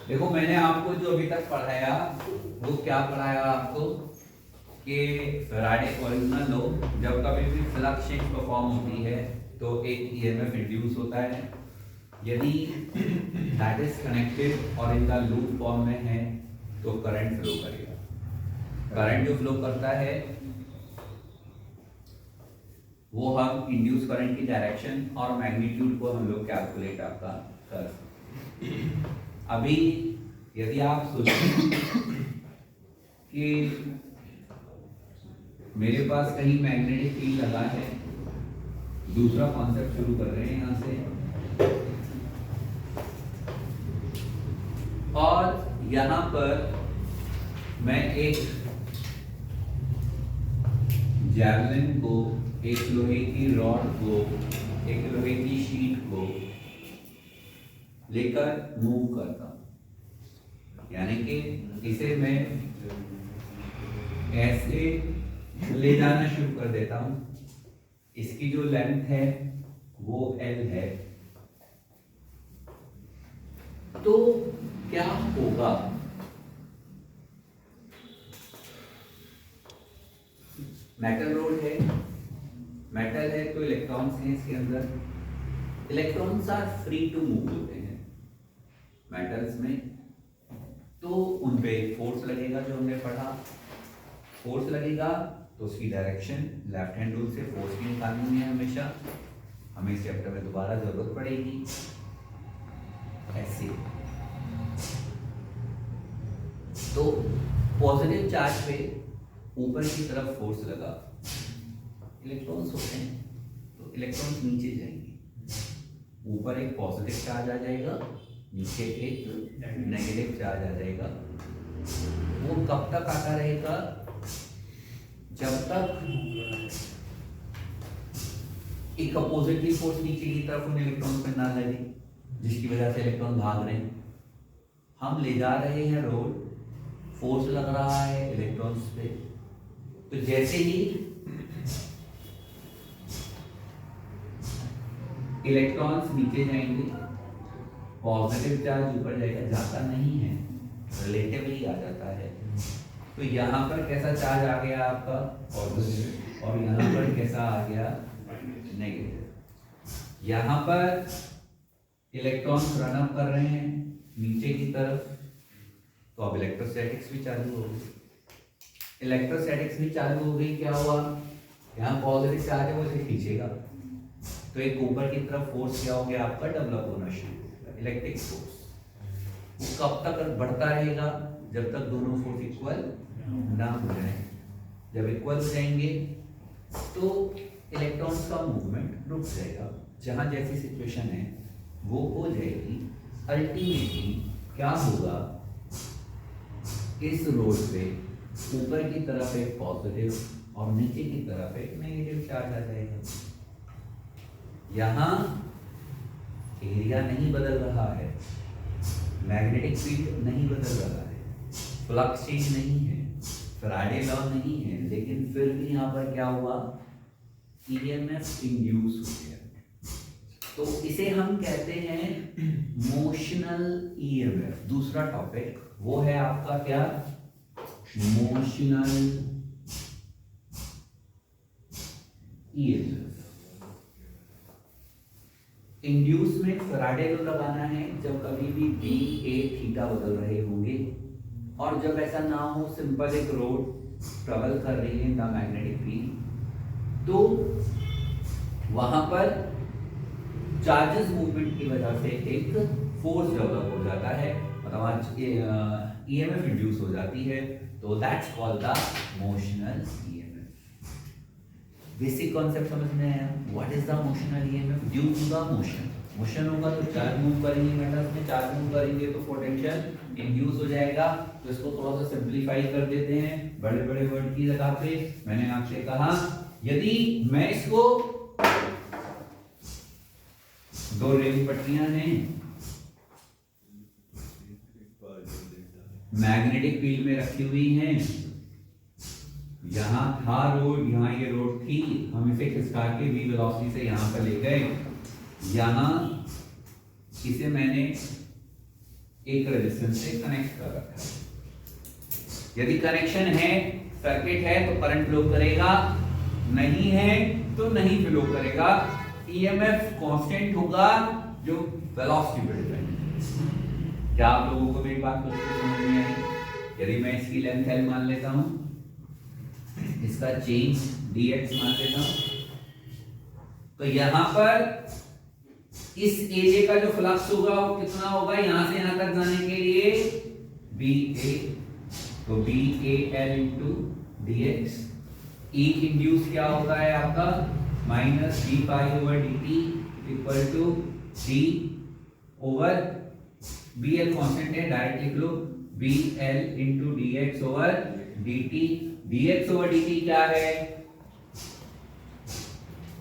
देखो मैंने आपको जो अभी तक पढ़ाया वो क्या पढ़ाया आपको कि फैराडे कॉइल ना लो, जब कभी भी फ्लक्स चेंज परफॉर्म होती है तो एक ईएमएफ इंड्यूस होता है। यदि दैट इज कनेक्टेड और इन द लूप फॉर्म में है तो करंट फ्लो करेगा। करंट जो फ्लो करता है वो हम इंड्यूस करंट की डायरेक्शन और मैग्नीट्यूड को हम लोग कैलकुलेट आपका कर सकते हैं। अभी यदि आप सोचें कि मेरे पास कहीं मैग्नेटिक फील्ड लगा है, दूसरा कॉन्सेप्ट शुरू कर रहे हैं यहां से, और यहां पर मैं एक जैवलिन को, एक लोहे की रॉड को, एक लोहे की शीट को लेकर मूव करता हूं, यानी कि इसे मैं ऐसे ले जाना शुरू कर देता हूं। इसकी जो लेंथ है वो L है, तो क्या होगा, मेटल रोड है, मेटल है तो इलेक्ट्रॉन्स हैं इसके अंदर। Electrons are free to move होते हैं मेटल्स में, तो उन पे फोर्स लगेगा जो हमने पढ़ा। फोर्स लगेगा तो उसकी डायरेक्शन लेफ्ट हैंड रूल से फोर्स की निकालनी है हमेशा, हमें इस चैप्टर में दोबारा जरूरत पड़ेगी। ऐसे तो पॉजिटिव चार्ज पे ऊपर की तरफ फोर्स लगा, इलेक्ट्रॉन्स होते हैं तो इलेक्ट्रॉन्स नीचे जाएंगे, ऊपर एक पॉजिटिव चार्ज आ जाएगा, नीचे एक नेगेटिव चार्ज आ जाएगा। वो कब तक आता रहेगा, जब तक एक अपोजिटली फोर्स नीचे की तरफ उन इलेक्ट्रॉन पे ना लगे, जिसकी वजह से इलेक्ट्रॉन भाग रहे हैं। हम ले जा रहे हैं रोड, फोर्स लग रहा है इलेक्ट्रॉन्स पे, तो जैसे ही इलेक्ट्रॉन्स नीचे जाएंगे, पॉजिटिव चार्ज ऊपर जाएगा, जाता नहीं है, रिलेटिवली आ जाता है। तो यहाँ पर कैसा चार्ज आ गया आपका पॉजिटिव, और यहाँ पर कैसा आ गया नेगेटिव। यहाँ पर इलेक्ट्रॉन्स रन अप कर रहे हैं नीचे की तरफ, तो अब इलेक्ट्रोस्टैटिक्स भी चालू हो गई। इलेक्ट्रोस्टैटिक्स भी चालू हो गई, क्या हुआ, यहाँ पॉजिटिव चार्ज है वो इसे खींचेगा, तो एक ऊपर की तरफ फोर्स क्या हो गया आपका, डेवलप होना शुरू हो गया, इलेक्ट्रिक फोर्स। वो कब तक बढ़ता रहेगा, जब तक दोनों फोर्स इक्वल ना हो जाए। जब इक्वल हो जाएंगे तो इलेक्ट्रॉन्स का मूवमेंट रुक जाएगा, जहां जैसी सिचुएशन है वो हो जाएगी। अल्टीमेटली क्या होगा, इस रोड पे ऊपर की तरफ एक पॉजिटिव और नीचे की तरफ एक नेगेटिव चार्ज आ जाएगा। यहां एरिया नहीं बदल रहा है, मैग्नेटिक फील्ड नहीं बदल रहा है, फ्लक्स चेंज नहीं है, फैराडे लॉ नहीं है, लेकिन फिर भी यहाँ पर क्या हुआ, ईएमएफ इंड्यूस हो गया। तो इसे हम कहते हैं मोशनल ईएमएफ। दूसरा टॉपिक वो है आपका क्या, मोशनल ईएमएफ। इंड्यूस में फैराडे लॉ लगाना है जब कभी भी बी ए थीटा बदल रहे होंगे, और जब ऐसा ना हो, सिंपल एक रोड ट्रेवल कर रही है द मैग्नेटिक फील्ड, तो वहां पर चार्जेस मूवमेंट की वजह से एक फोर्स डेवलप हो जाता है, मतलब ईएमएफ इंड्यूस हो जाती है, तो that's called the motional EMF. Basic concept समझ में आया, what is the motional EMF, due to the motion. Motion होगा तो चार्ज मूव करेंगे, मेटल्स में चार्ज मूव करेंगे तो पोटेंशियल इंड्यूस हो जाएगा। तो इसको थोड़ा सा सिंपलीफाई कर देते हैं बड़े बड़े वर्ड की जगह पे। मैंने आपसे कहा यदि मैं इसको, दो रेल पटरियां हैं, मैग्नेटिक फील्ड में रखी हुई हैं, यहाँ था रोड, यहाँ ये रोड थी, हम इसे खिसका के v वेलोसिटी से यहाँ पर ले गए, यहाँ इसे मैंने एक रेजिस्टेंस से कनेक्ट कर रखा है। यदि कनेक्शन है, सर्किट है, तो करंट फ्लो करेगा, नहीं है तो नहीं फ्लो करेगा। ईएमएफ कांस्टेंट होगा जो वेलोसिटी पे डिपेंड है। क्या आप लोगों को मेरी बात कुछ समझ में आई? यदि मैं इसकी लेंथ L मान लेता हूं, इसका चेंज dx मान लेता हूं, तो यहां पर इस एरिया का जो फ्लक्स होगा वो कितना होगा? यहां से यहां तक जाने के लिए BA, तो BAL into dx। E induce क्या होता है आपका? Minus d pi over dt equal to d over BL constant है, डायरेक्ट लिख लो, BL into dx over dt। dx over dt क्या है?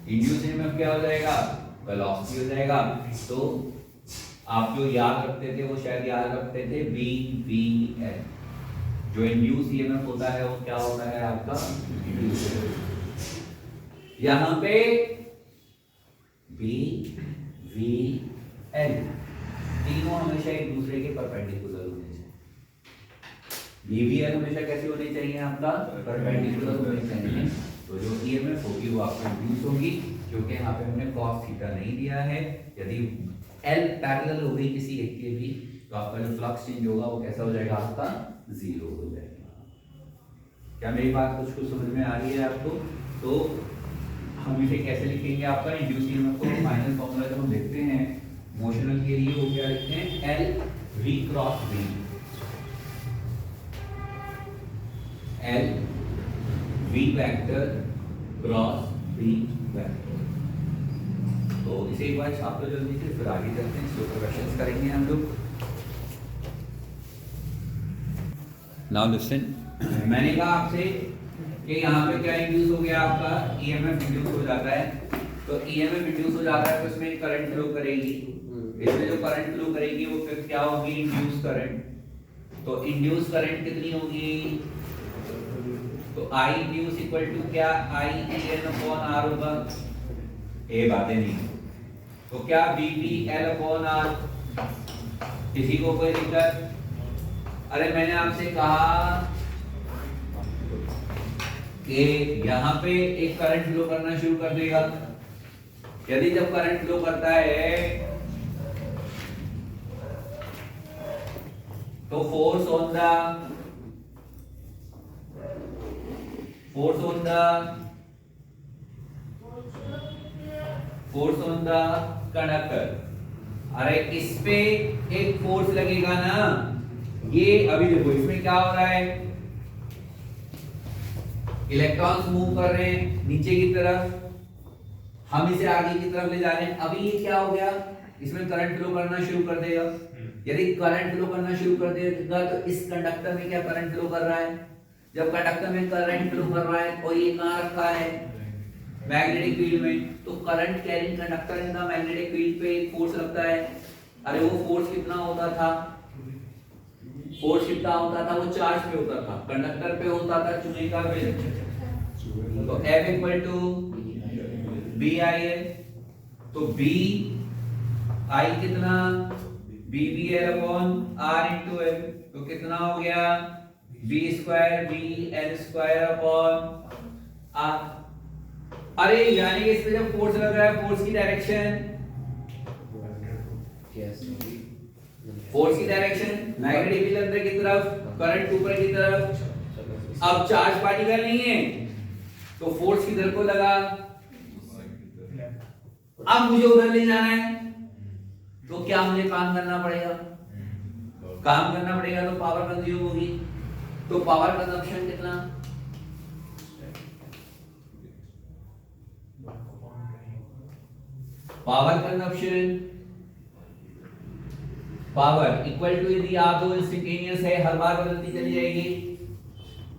इंड्यूस में क्या हो जाएगा? वेलोसिटी हो जाएगा। तो आप जो याद रखते थे वो शायद याद रखते थे BVL, जो इंड्यूस ईएमएफ होता है वो क्या होता है आपका? यहां पे BVL तीनों हमेशा एक दूसरे के परपेंडिकुलर होने चाहिए। BVL हमेशा कैसी होनी चाहिए? आपका परपेंडिकुलर होनी चाहिए। तो जो ईएमएफ होगी वो आपको इंड्यूस होगी, क्योंकि यहाँ पे हमने cos थीटा नहीं दिया है। यदि L पैरेलल हो गई किसी एक के भी, तो आपका जो फ्लक्स चेंज होगा वो कैसा हो जाएगा? आपका जीरो हो जाएगा। क्या मेरी बात कुछ समझ में आ रही है आपको? तो हम इसे कैसे लिखेंगे? आपका इंड्यूस ईएमएफ को फाइनल फॉर्मूला जब हम देखते हैं मोशनल के लिए, वो क्या लिखते हैं? L V cross V, L V vector cross V vector. तो इसे एक बार छाप लो जल्दी से, फिर आगे चलते हैं, इसके ऊपर क्वेश्चंस करेंगे हम लोग। नाउ लिसन, मैंने कहा आपसे कि यहाँ पे क्या इंड्यूस हो गया? आपका ईएमएफ इंड्यूस हो जाता है। तो ईएमएफ इंड्यूस हो जाता है तो इसमें करंट फ्लो करेगी। इसमें जो करंट फ्लो करेगी वो फिर क्या होगी? Induce current. तो इंड्यूस करंट कितनी होगी? तो I इंड्यूस इक्वल टू क्या? I EN अपॉन R होगा। ये बातें नहीं, तो क्या BBL अपॉन R? किसी को कोई दिक्कत? अरे मैंने आपसे कहा कि यहाँ पे एक करंट फ्लो करना शुरू कर देगा। यदि जब करंट फ्लो करता है तो फोर्स ऑन द कंडक्टर। अरे इस पे एक फोर्स लगेगा ना, ये अभी देखो इसमें क्या हो रहा है? इलेक्ट्रॉन्स मूव कर रहे हैं नीचे की तरफ, हम इसे आगे की तरफ ले जा रहे हैं। अभी ये क्या हो गया? इसमें करंट फ्लो करना शुरू कर देगा। यदि करंट फ्लो करना शुरू कर देगा तो इस कंडक्टर में क्या करंट फ्लो कर रहा है? जब कंडक्टर में करंट फ्लो कर रहा है और ये कहाँ रखा है? मैग्नेटिक फील्ड में। तो current carrying conductor in the magnetic field पे एक फोर्स लगता है। अरे वो फोर्स कितना होता था? फोर्स कितना होता था? वो चार्ज पे होता था, कंडक्टर पे होता था चुने का वेग। तो F इक्वल टू BIL। तो B I कितना? BBL upon R into L। तो कितना हो गया? B square BL square upon R। अरे यानी कि इस पे जब फोर्स लग रहा है, फोर्स की डायरेक्शन मैग्नेटिक फील्ड अंदर की तरफ, करंट ऊपर की तरफ। अब चार्ज पार्टिकल नहीं है तो फोर्स किधर को लगा? अब मुझे उधर ले जाना है तो क्या मुझे काम करना पड़ेगा? तो पावर कंज्यूम होगी। तो पावर कंजप्शन कितना? Power consumption power equal to, यदि आप दो इंस्टेंटेनियस है, हर बार बदलती चली जाएगी,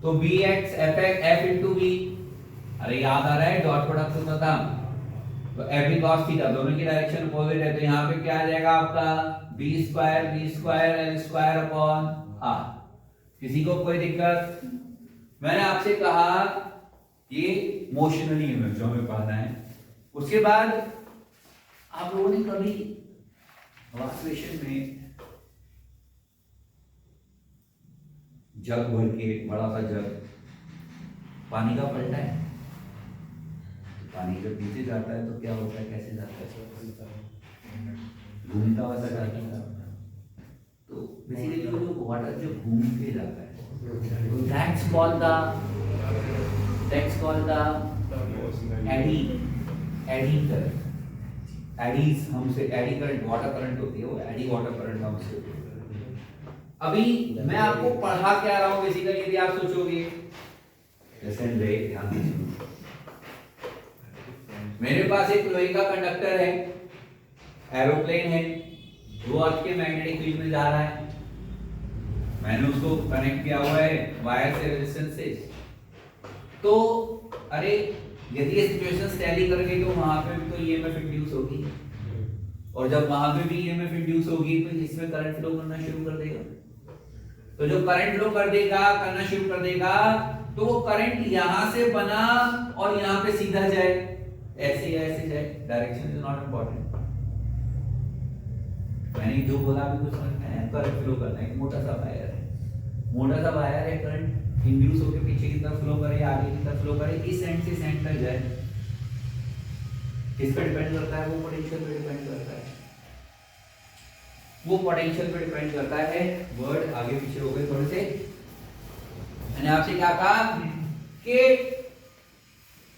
तो Bx F इंटू V। अरे याद आ रहा है डॉट प्रोडक्ट होता था, तो F cos थीटा, दोनों की डायरेक्शन अपोजिट है, तो यहाँ पे क्या आ जाएगा आपका? B square L square upon R। किसी को कोई दिक्कत? मैंने आपसे कहा ये मोशनली इमेज जो हमें पढ़ना है। उसके बाद आप लोगों ने कभी वास्पेशन में जग भर के, बड़ा सा जग, पानी का पलटा है, तो पानी जब नीचे जाता है तो क्या होता है, कैसे जाता है, घूमता हुआ सा जाता है। तो बेसिकली वो जो वाटर जो घूम के जाता है, that's called the eddy current। Eddies हमसे एडी करंट, वाटर करंट होती है, वो एडी वाटर करंट हमसे। अभी मैं आपको पढ़ा क्या रहा हूं बेसिकली, यदि आप सोचोगे, जैसे ध्यान से सुनो, मेरे पास एक लोहे का कंडक्टर है, एरोप्लेन है, वो अर्थ के मैग्नेटिक फील्ड में जा रहा है, मैंने उसको कनेक्ट किया हुआ है वायर से, रेजिस्टेंस से। तो अरे यदि ये सिचुएशंस टैली कर गई तो वहां पे भी तो ईएमएफ इंड्यूस होगी, और जब वहां पे भी ईएमएफ इंड्यूस होगी तो इसमें करंट फ्लो करना शुरू कर देगा। तो जो करंट फ्लो करना शुरू कर देगा, तो वो करंट यहां से बना और यहां पे सीधा जाए, ऐसे या ऐसे जाए, डायरेक्शन इज नॉट इंपॉर्टेंट। मैंने जो बोला अभी कुछ समझ में आया, करंट फ्लो करना है, मोटा सा वायर है, मोटा सा वायर है, करंट इंड्यूस होकर पीछे की तरफ फ्लो करे, आगे की तरफ फ्लो करे, इस एंड से इस एंड तक जाए। किस पे डिपेंड करता है, वो पोटेंशियल पे डिपेंड करता है, वो पोटेंशियल पे डिपेंड करता है। वर्ड आगे पीछे हो गए थोड़े से। मैंने आपसे क्या कहा कि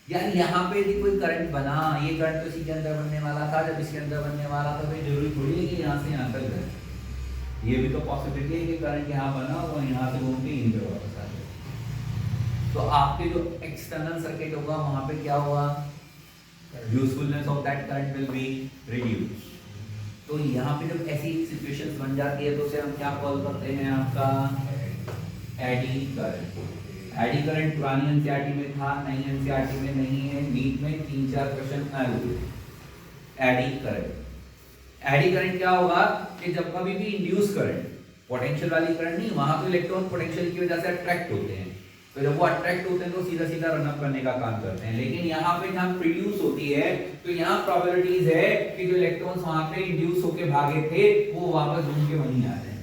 यार यहाँ पे यदि कोई करंट बना, ये करंट तो इसी के अंदर बनने वाला था, जब इसके अंदर बनने वाला था तो जरूरी थोड़ी है कि यहाँ से यहाँ तक जाए, ये भी तो पॉसिबिलिटी है कि करंट यहाँ बना और यहाँ से घूम के यहीं पे वापस आ जाए। तो आपके जो एक्सटर्नल सर्किट होगा वहां पे क्या होगा, usefulness of that current will be reduce. तो यहाँ पे जब ऐसी सिचुएशंस बन जाती है तो उसे हम क्या कॉल करते हैं, आपका एडी करंट। एडी करंट पुरानी एनसीईआरटी में था, नई एनसीईआरटी में नहीं है, नीट में 3-4 क्वेश्चन आए हुए। एडी करंट, एडी करंट क्या होगा कि जब कभी भी इंड्यूस करंट, पोटेंशियल वाली करंट नहीं, वहां तो इलेक्ट्रॉन पोटेंशियल की वजह से अट्रैक्ट होते हैं, तो जब वो अट्रैक्ट होते हैं तो सीधा सीधा रन अप करने का काम करते हैं। लेकिन यहाँ पे जहाँ प्रोड्यूस होती है तो यहाँ प्रोबेबिलिटीज है कि जो इलेक्ट्रॉन्स वहां पे इंड्यूस होके भागे थे वो वापस घूम के वहीं आ जाए।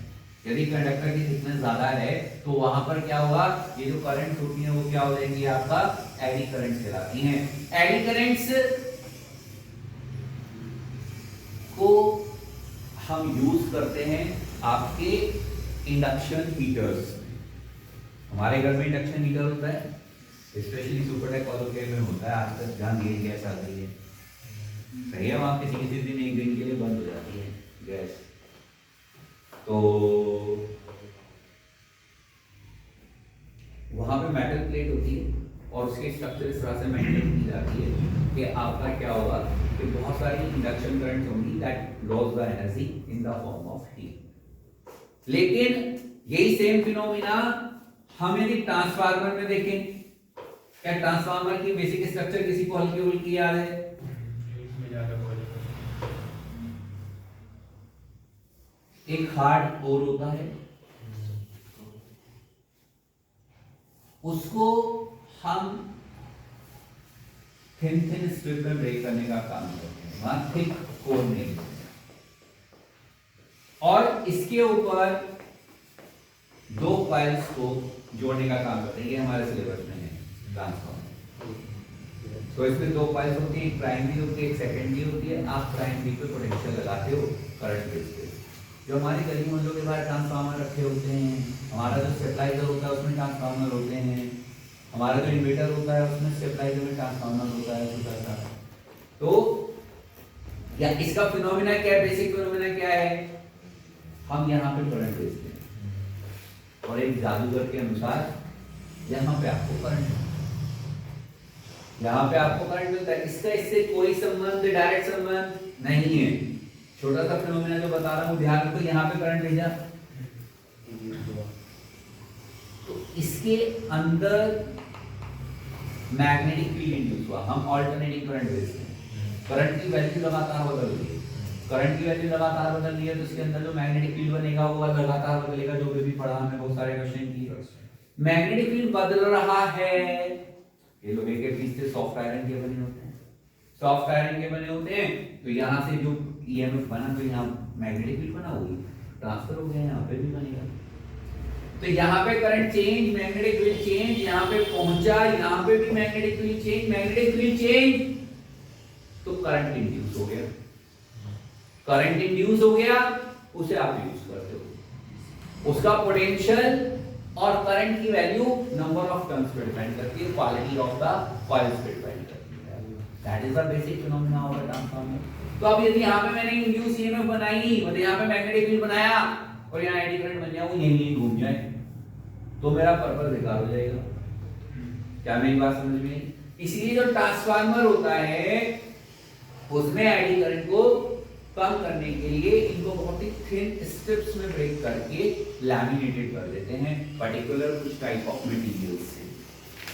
यदि कंडक्टर की थिकनेस ज्यादा है तो वहां पर क्या होगा, ये जो करंट होती है वो क्या हो जाएंगी, आपका एडी करंट कहलाती हैं। एडी करंट्स को हम यूज करते हैं आपके इंडक्शन हीटर्स। हमारे घर में इंडक्शन हीटर होता है, स्पेशली सुपरटेक वालों के में होता है। आज तक जहाँ ग्रीन गैस आ गई है, सही है, वहाँ किसी किसी दिन एक दिन के लिए बंद हो जाती है गैस, तो वहाँ पे मेटल प्लेट होती है और उसके स्ट्रक्चर इस तरह से मेंटेन की जाती है कि आपका क्या होगा कि बहुत सारी इंडक्शन करंट होंगी that loss the energy in the form of heat. लेकिन यही सेम फिनोमिना हम यदि ट्रांसफार्मर में देखें, क्या ट्रांसफार्मर की बेसिक स्ट्रक्चर किसी को हल्की हल्की याद है? एक हार्ड ओर होता है, उसको हम थिन थिन स्ट्रिप में ब्रेक करने का काम करते हैं, वहां थिक कोर नहीं, और इसके ऊपर 2 कॉइल्स को जोड़ने का काम करते हैं। ये हमारे सिलेबस में है ट्रांसफार्मर। तो इसमें 2 कॉइल्स होती है, एक प्राइमरी होती है, एक सेकेंडरी होती है। आप प्राइमरी पे पोटेंशियल लगाते हो करंट बेस पे। जो हमारी गली मोहल्लों के बाहर ट्रांसफार्मर रखे होते हैं, हमारा जो स्टेबलाइजर होता है उसमें ट्रांसफार्मर होते हैं, हमारा जो इन्वर्टर होता है उसमें स्टेबलाइजर में ट्रांसफार्मर होता है छोटा सा। तो या इसका फिनोमिना क्या है, बेसिक फिनोमिना क्या है, हम यहाँ पे करंट भेजते हैं और एक जादूगर के अनुसार यहाँ पे आपको करंट, यहाँ पे आपको करंट मिलता है। इसका इससे कोई संबंध, डायरेक्ट संबंध नहीं है। छोटा सा फिनोमिना जो बता रहा हूँ ध्यान रखो, यहाँ पे करंट भेजा तो इसके अंदर मैग्नेटिक फील्ड इंड्यूस हुआ, हम ऑल्टरनेटिंग करंट भेजते हैं। करंट की वैल्यू लगातार बदल रही है, करंट की वैल्यू लगातार बदल रही है, तो इसके अंदर जो मैग्नेटिक फील्ड बनेगा वो लगातार बदलेगा। जो भी पढ़ा हमने बहुत सारे क्वेश्चन किए, मैग्नेटिक फील्ड बदल रहा है। ये लोहे के पीस से सॉफ्ट आयरन के बने होते हैं, सॉफ्ट आयरन के बने होते हैं, तो यहाँ से जो ईएमएफ बना तो यहाँ मैग्नेटिक फील्ड बना, वही ट्रांसफर हो गया, यहाँ पे भी बनेगा। तो यहाँ पे current change, magnetic field change, यहाँ पे पहुंचा, यहाँ पे भी magnetic field change, magnetic field change, तो करंट इंड्यूस हो गया। करंट इंड्यूस हो गया, उसे आप यूज करते हो। उसका पोटेंशियल और करंट की वैल्यू नंबर ऑफ टर्न्स पे डिपेंड करती है, क्वालिटी ऑफ द कॉइल्स पे डिपेंड करती है। That is the basic phenomena of a transformer. तो अब यदि यहाँ पे मैंने इंड्यूस ईएमएफ बनाई, मतलब यहाँ पे मैग्नेटिक फील्ड बनाया और यहाँ एडी करंट बन जाए, वो यहीं घूम जाए, तो मेरा पर्पस बेकार हो जाएगा। क्या मेरी बात समझ में आई? इसलिए जो ट्रांसफार्मर होता है उसमें एडी करंट को कम करने के लिए इनको बहुत ही थिन स्ट्रिप्स में ब्रेक करके लैमिनेटेड कर देते हैं पर्टिकुलर कुछ टाइप ऑफ मटेरियल से।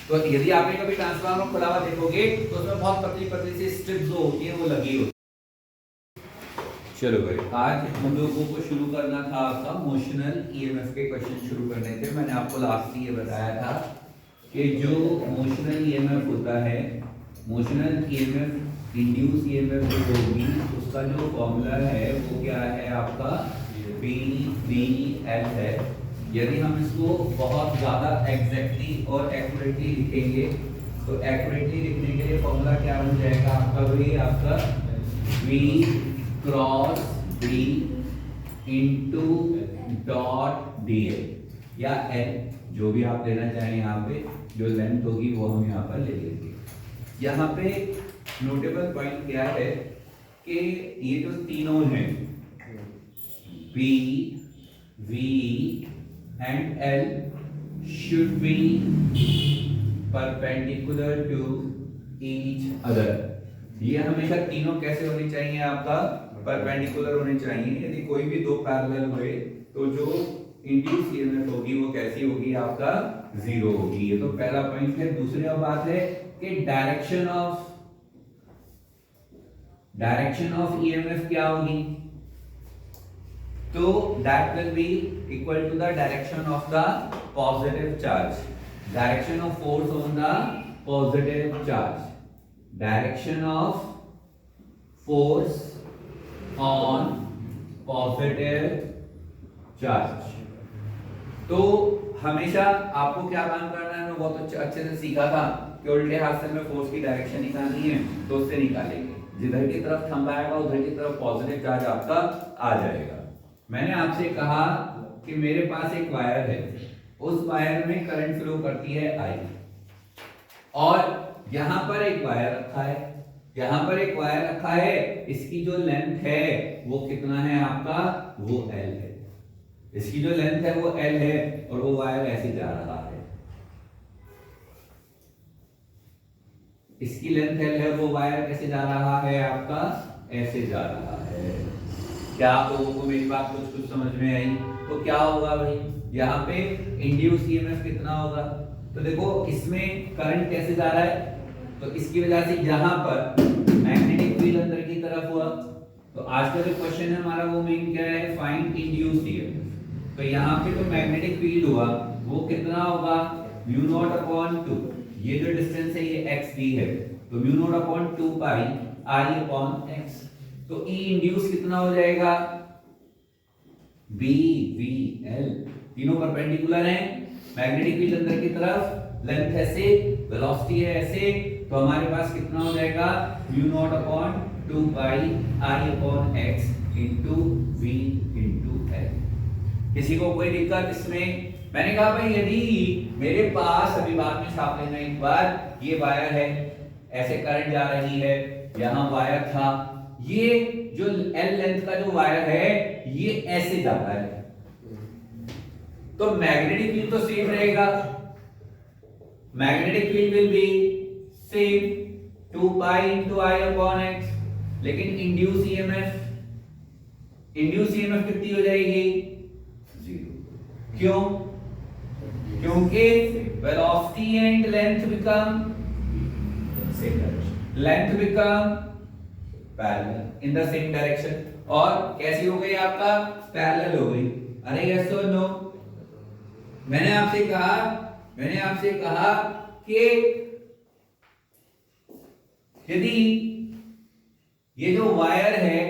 तो यदि आपने कभी ट्रांसफार्मर खुला हुआ देखोगे तो उसमें बहुत पतली पतली सी स्ट्रिप्स जो होती है वो लगी होती है। चलो भाई, आज हम लोगों को शुरू करना था आपका मोशनल ईएमएफ के क्वेश्चन शुरू करने थे। मैंने आपको लास्ट ये बताया था कि जो मोशनल ईएमएफ होता है, मोशनल ईएमएफ इंड्यूस ईएमएफ जो होगी उसका जो फॉर्मूला है वो क्या है आपका, बी बी एल है। यदि हम इसको बहुत ज़्यादा एग्जैक्टली और एक्यूरेटली लिखेंगे तो एक्यूरेटली लिखने के लिए फॉर्मूला क्या बन जाएगा आपका, वही आपका V cross B into dot D L या एल, जो भी आप लेना चाहें। यहाँ पे जो लेंथ होगी वो हम यहाँ पर ले लेंगे। यहाँ पे नोटेबल पॉइंट क्या है कि ये जो तीनों हैं B, V and L should be perpendicular to each other। ये हमेशा तीनों कैसे होनी चाहिए आपका, परपेंडिकुलर होने चाहिए। यदि कोई भी दो पैरेलल हुए तो जो इंड्यूस ईएमएफ होगी वो कैसी होगी आपका, जीरो होगी। ये तो पहला पॉइंट है। दूसरी बात है कि डायरेक्शन ऑफ ईएमएफ क्या होगी, तो that will be equal to the direction of the positive charge, direction of force on the positive charge, direction of force on positive charge. तो हमेशा आपको क्या काम करना है, मैं बहुत अच्छे से सीखा था कि उल्टे हाथ से में फोर्स की डायरेक्शन निकालनी है तो उससे निकालेंगे, जिधर की तरफ थंब आएगा उधर की तरफ पॉजिटिव चार्ज आपका आ जाएगा। मैंने आपसे कहा कि मेरे पास एक वायर है, उस वायर में करंट फ्लो करती है I, और यहां पर एक वायर रखा है, यहां पर एक वायर रखा है, इसकी जो लेंथ है वो कितना है आपका, वो L है। इसकी जो लेंथ है वो L है और वो वायर ऐसे जा रहा है। इसकी लेंथ L है, वो वायर कैसे जा रहा है आपका, ऐसे जा रहा है। क्या आप लोगों को मेरी बात कुछ समझ में आई? तो क्या होगा भाई, यहाँ पे इंड्यूस ईएमएफ कितना होगा, तो देखो इसमें करंट कैसे जा रहा है, तो इसकी वजह से यहाँ पर मैग्नेटिक फील्ड अंदर की तरफ हुआ। तो आज का जो क्वेश्चन है हमारा वो मेन क्या है, फाइंड इंड्यूस्ड ईएमएफ। तो यहाँ पे जो मैग्नेटिक फील्ड हुआ वो कितना होगा, म्यू नॉट अपॉन 2, ये जो डिस्टेंस है ये x d है, तो mu not upon 2 pi I upon x। तो E इंड्यूस कितना हो जाएगा, B V L, तीनों परपेंडिकुलर हैं, मैग्नेटिक फील्ड अंदर की तरफ, लेंथ ऐसे, वेलोसिटी है ऐसे, तो हमारे पास कितना हो जाएगा, mu naught upon 2 pi I upon x into V into L। किसी को कोई दिक्कत इसमें? मैंने कहा भाई यदि मेरे पास, अभी बाद में छाप लेना एक बार, ये वायर है, ऐसे करंट जा रही है, यहाँ वायर था, ये जो L लेंथ का जो वायर है ये ऐसे जाता है, तो मैग्नेटिक फील्ड तो सेम रहेगा, magnetic field will be same 2 pi into I upon x। लेकिन इंड्यूस ईएमएफ कितनी हो जाएगी, 0। क्यों? क्योंकि velocity and length become parallel in the same direction. और कैसी हो गई आपका, पैरेलल हो गई। अरे यस और नो? मैंने आपसे कहा कि यदि ये जो वायर है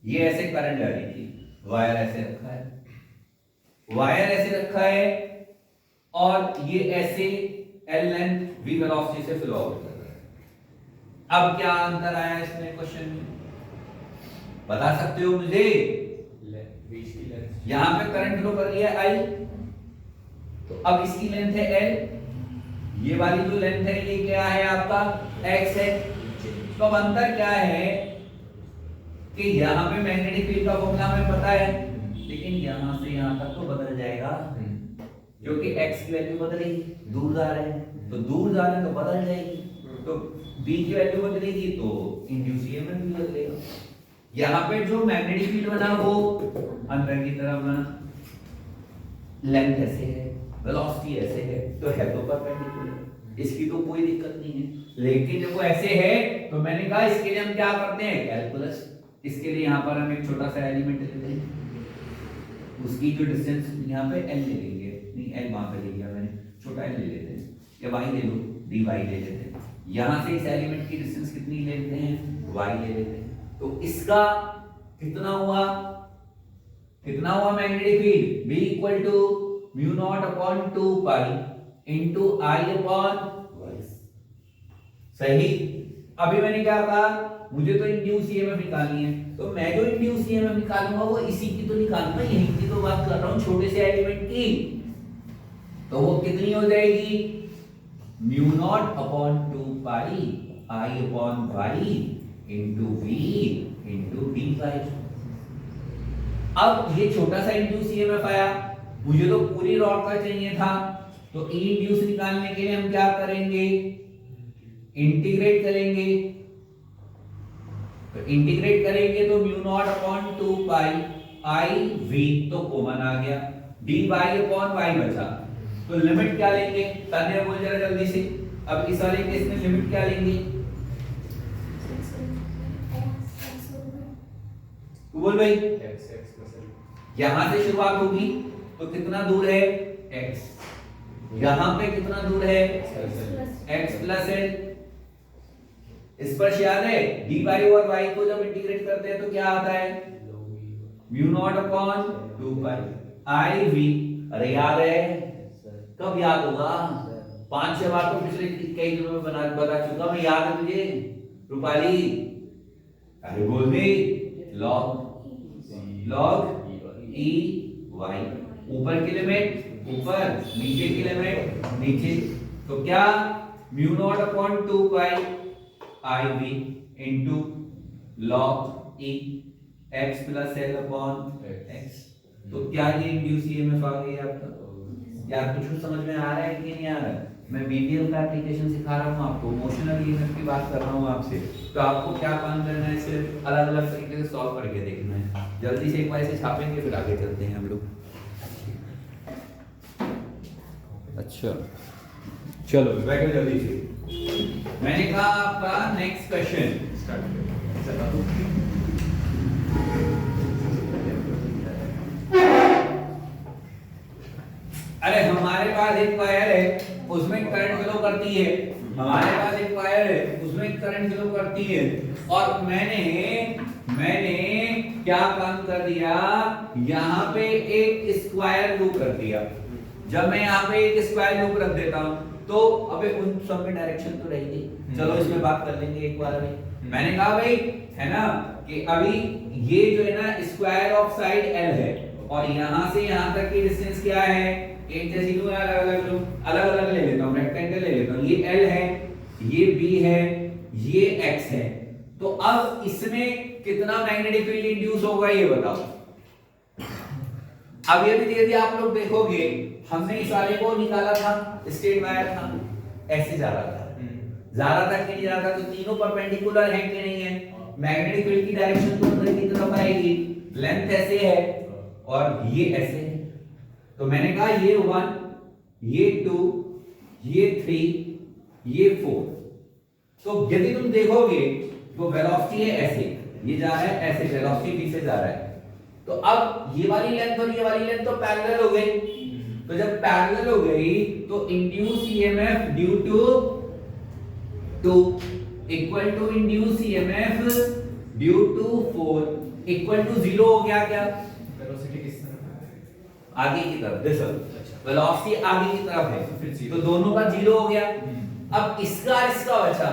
ये ऐसे करंट जा रही थी, वायर ऐसे रखा है, वायर ऐसे रखा है और ये ऐसे एल लेंथ v वेलोसिटी से फ्लो आउट कर रहा है। अब क्या अंतर आया इसमें क्वेश्चन में, बता सकते हो मुझे? यहां पे करंट फ्लो कर रही है I, तो अब इसकी लेंथ है L, ये वाली जो लेंथ है ये क्या है आपका x है। तो अब अंतर क्या है कि यहाँ पे मैग्नेटिक फील्ड का फॉर्मूला हमें पता है, लेकिन यहाँ से यहाँ तक तो बदल जाएगा क्योंकि x की वैल्यू बदलेगी, दूर जा रहे हैं तो दूर जा रहे हैं तो बदल जाएगी, तो b की वैल्यू बदलेगी तो इंड्यूस ईएमएफ भी बदलेगा। यहाँ पे जो मैग्नेटिक फील्ड बना वो अंदर की तरफ बना, लेंथ ऐसे है, वेलोसिटी ऐसे है, तो है तो परपेंडिकुलर, इसकी तो कोई दिक्कत नहीं है। लेकिन जब वो ऐसे है तो मैंने कहा इसके लिए हम क्या करते हैं कैलकुलस, इसके लिए यहाँ पर हम एक छोटा सा एलिमेंट लेते हैं, उसकी जो डिस्टेंस यहाँ पे l ले लेंगे, नहीं l वहां पे ले लिया मैंने, छोटा l ले लेते हैं, या y ले लो, dy ले लेते हैं। यहाँ से इस एलिमेंट की डिस्टेंस कितनी लेते हैं, y ले लेते हैं। तो इसका कितना हुआ, कितना हुआ magnetic field, B equal to mu not upon 2 pi into I upon y। सही। अभी मैंने क्या कहा, मुझे तो इंड्यूस ईएमएफ निकालनी है, तो मैं जो इंड्यूस ईएमएफ निकालूंगा वो इसी की तो निकालूंगा, यहीं की तो बात कर रहा हूं, छोटे से एलिमेंट की। तो वो कितनी हो जाएगी, mu naught upon 2 pi I upon y into v into dy। अब ये छोटा सा इंड्यूस ईएमएफ आया, मुझे तो पूरी रॉड का चाहिए था, तो ई इंड्यूस निकालने के लिए हम क्या करेंगे, इंटीग्रेट करेंगे। तो इंटीग्रेट करेंगे तो mu not upon 2 pi I v तो कॉमन आ गया, dy अपॉन y बचा। तो लिमिट क्या लेंगे, तन्ने बोल जरा जल्दी से। अब इस वाले केस में लिमिट क्या लेंगे, बोल भाई। यहां से शुरुआत होगी तो कितना दूर है x, यहां पे कितना दूर है x प्लस l। स्पर्श याद है, dy और y को जब इंटीग्रेट करते हैं तो क्या आता है, mu naught upon 2 pi I v। अरे याद है, कब याद होगा, 5-6 बार तो पिछले कई दिनों में बता चुका मैं, याद है तुझे रूपाली? अरे बोल दे, लॉग e y, ऊपर की लिमिट ऊपर, नीचे की लिमिट नीचे। तो क्या, mu naught upon 2 pi I v into log e x plus l upon x। तो क्या ये इंड्यूस ईएमएफ आ गई आपका? यार कुछ समझ में आ रहा है कि नहीं आ रहा है? मैं बीबीएल का एप्लीकेशन सिखा रहा हूँ आपको, इमोशनल ईएमएफ की बात कर रहा हूँ आपसे, तो आपको क्या काम करना है, सिर्फ अलग अलग तरीके से सॉल्व करके देखना है। जल्दी से एक बार इसे छापेंगे फिर आगे चलते हैं हम लोग। अच्छा चलो बैठो जल्दी से। मैंने कहा आपका नेक्स्ट क्वेश्चन स्टार्ट। अरे हमारे पास एक वायर है उसमें करंट फ्लो करती है, हमारे पास एक वायर है उसमें करंट फ्लो करती है, और मैंने क्या काम कर दिया, यहाँ पे एक स्क्वायर लूप रख दिया। जब मैं यहाँ पे एक स्क्वायर लूप रख देता हूँ तो अबे उन सब में डायरेक्शन तो रहेगी, चलो इसमें बात कर लेंगे एक बार। अभी मैंने कहा भाई है ना कि अभी ये जो है ना स्क्वायर ऑफ साइड L है, और यहाँ से यहाँ तक की डिस्टेंस क्या है, एक जैसी लूं अलग अलग ले लेता हूँ, रेक्टेंगल ले लेता हूँ, ये L है, ये B है, ये X है। तो अब इसमें कितना मैग्नेटिक फील्ड इंड्यूस होगा ये बताओ। अब ये भी यदि आप लोग देखोगे, हमने इस वाले को निकाला था, स्ट्रेट वायर था, ऐसे जा रहा था, कि नहीं जा रहा था, तो तीनों परपेंडिकुलर हैं कि नहीं है, मैग्नेटिक फील्ड की डायरेक्शन तो अंदर की तरफ आएगी, लेंथ ऐसे है और ये ऐसे है। तो मैंने कहा ये 1, ये 2, ये 3, ये 4। तो यदि तुम देखोगे तो वेलोसिटी है ऐसे, ये जा रहा है ऐसे, वेलोसिटी भी से जा रहा है। तो अब ये वाली लेंथ और ये वाली लेंथ तो पैरेलल हो गई, तो जब पैरेलल हो गई तो induce EMF due to 2 equal to induce EMF due to 4 equal to 0 हो गया। क्या वेलोसिटी किस तरफ आगे की तरफ, दिस वेलोसिटी आगे की तरफ है, तो दोनों का जीरो हो गया। अब इसका और इसका बचा,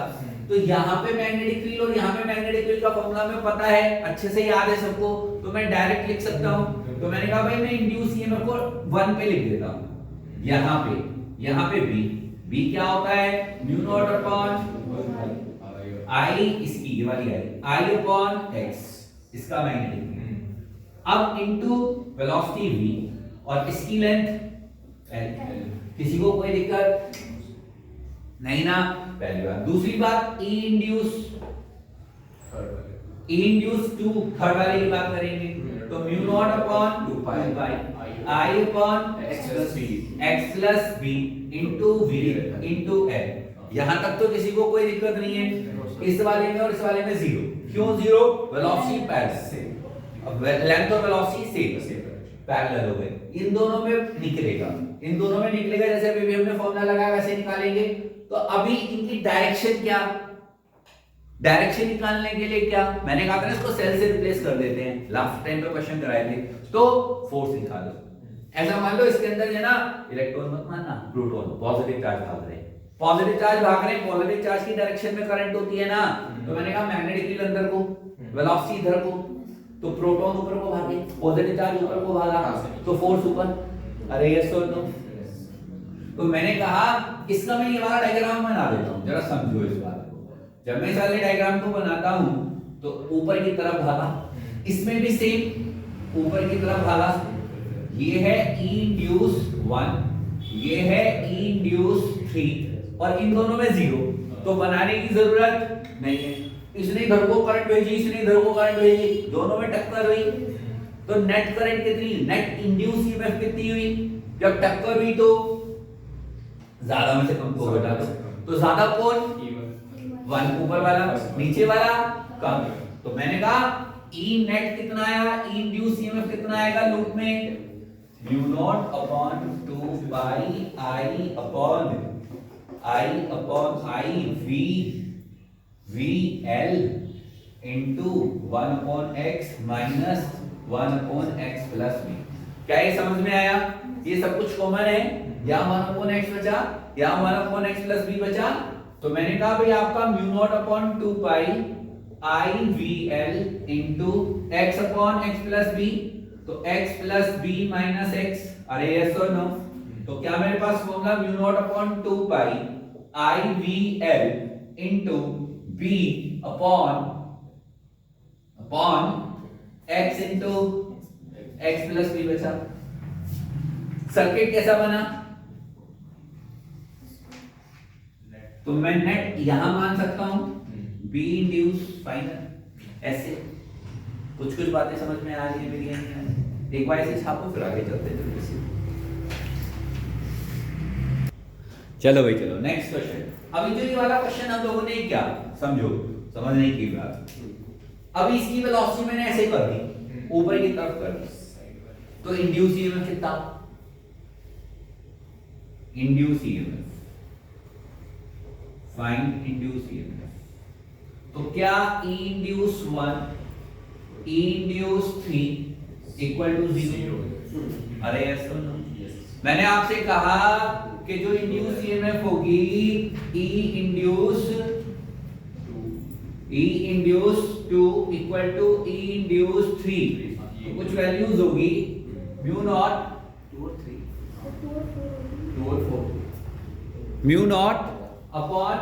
तो यहाँ पे मैग्नेटिक फील्ड और यहाँ पे मैग्नेटिक फील्ड का फॉर्मूला में पता है, अच्छे से याद है सबको, तो मैं डायरेक्ट लिख सकता हूँ। तो मैंने कहा भाई मैं इंड्यूस ईएमएफ को 1 पे लिख देता हूँ, यहाँ पे बी क्या होता है, म्यू नॉट अपॉन आई, इसकी ये वाली आई अपॉन एक्स, इसका मैग्नेटिक फील्ड, अब इनटू वेलोसिटी v और इसकी लेंथ l। किसी को कोई दिक्कत नहीं ना, पहली बात। दूसरी बात, ई इंड्यूस टू थर्ड वाले की बात करेंगे, तो mu not upon 2 pi I upon x plus b into v into l. यहां तक तो किसी को कोई दिक्कत नहीं है। इस वाले में और इस वाले में जीरो, क्यों जीरो, वेलोसिटी पैरेलल, अब लेंथ और वेलोसिटी सेम पैरेलल हो गए, इन दोनों में निकलेगा, जैसे अभी हमने फॉर्मूला लगाया वैसे निकालेंगे। तो अभी इनकी डायरेक्शन क्या, डायरेक्शन निकालने के लिए क्या, मैंने कहा था इसको सेल से रिप्लेस कर देते हैं, लास्ट टाइम पे क्वेश्चन कराए थे, तो फोर्स निकाल लो। ऐसा मान लो इसके अंदर है ना इलेक्ट्रॉन मत मानना, प्रोटॉन पॉजिटिव चार्ज भाग रहे हैं, पॉजिटिव चार्ज की डायरेक्शन में करंट होती है ना, तो मैंने कहा मैग्नेटिक फील्ड अंदर को, वेलोसिटी इधर को, तो प्रोटॉन ऊपर को भागे, पॉजिटिव चार्ज ऊपर को भागा, तो फोर्स ऊपर। अरे यस और नो। तो मैंने कहा इसका मैं ये वाला डायग्राम बना देता हूं, जरा समझो इस बात को। जब मैं इस वाले डायग्राम को बनाता हूं तो ऊपर की तरफ भागा, इसमें भी सेम ऊपर की तरफ भागा, ये है E इंड्यूस 1, ये है E इंड्यूस 3 और इन दोनों में जीरो, तो बनाने की जरूरत नहीं है। इसने इधर को करंट भेजी, इसने इधर को करंट भेजी, दोनों में टक्कर हुई, तो नेट करंट कितनी, नेट इंड्यूस ईएमएफ कितनी हुई, जब टक्कर हुई तो ज्यादा में से कम को घटा दो, तो ज्यादा कौन, 1 ऊपर वाला, नीचे वाला कम। तो मैंने कहा E नेट कितना आया, E इंड्यूस ईएमएफ कितना आएगा लूप में, mu not upon 2 pi I upon I V L into 1 upon x minus 1 upon x plus b. क्या ये समझ में आया, ये सब कुछ कॉमन है, यहाँ 1 अपॉन एक्स बचा, यहाँ 1 अपॉन एक्स प्लस बी बचा, तो मैंने कहा भाई आपका mu not upon 2 pi I V L into X upon x plus B, तो X plus B minus X. अरे यस और नो, तो क्या मेरे पास formula mu not upon 2 pi I V L into B upon X into X plus B बचा। Circuit कैसा बना, तो मैं नेट यहां मान सकता हूं, बी इंड्यूस फाइनल, ऐसे कुछ बातें समझ में आ रही है मेरी, नहीं एक बार ऐसे छापो फिर आगे चलते जल्दी से। चलो भाई चलो नेक्स्ट क्वेश्चन। अभी जो ये वाला क्वेश्चन हम लोगों ने क्या समझो, समझने की बात, अभी इसकी वेलोसिटी मैंने ऐसे कर दी, ऊपर की तरफ कर दी, तो इंड्यूस ईएमएफ कितना, induce EMF, find induce EMF. तो क्या E induce 1 E induce 3 equal to 0? अरे यस और नो, मैंने आपसे कहा कि जो इंड्यूस ईएमएफ होगी E induce 2 equal to E induce 3, तो कुछ वैल्यूज होगी म्यू नॉट 2 और 4, mu naught upon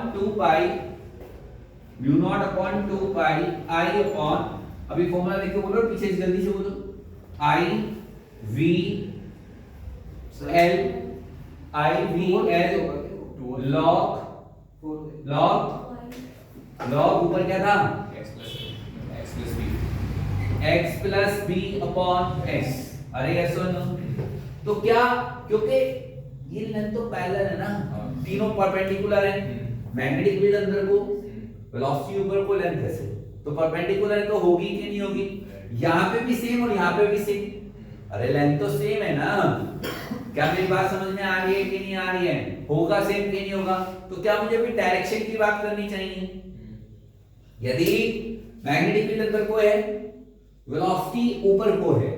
2 pi I upon, अभी फॉर्मूला लिख के बोलो पीछे से जल्दी से बोलो, आई वी एल लॉग ऊपर क्या था, x plus b upon x. अरे यस और नो, तो क्या, क्योंकि ये लेंथ तो पैरेलल है ना, तीनों परपेंडिकुलर है, मैग्नेटिक फील्ड अंदर को, वेलोसिटी ऊपर को, लेंथ ऐसे, तो परपेंडिकुलर तो होगी कि नहीं होगी, यहाँ पे भी सेम और यहाँ पे भी सेम। अरे लेंथ तो सेम है ना, क्या मेरी बात समझ में आ रही है कि नहीं आ रही है, होगा सेम कि नहीं होगा, तो क्या मुझे भी डायरेक्शन की बात करनी चाहिए। यदि मैग्नेटिक फील्ड अंदर को है, वेलोसिटी ऊपर को है,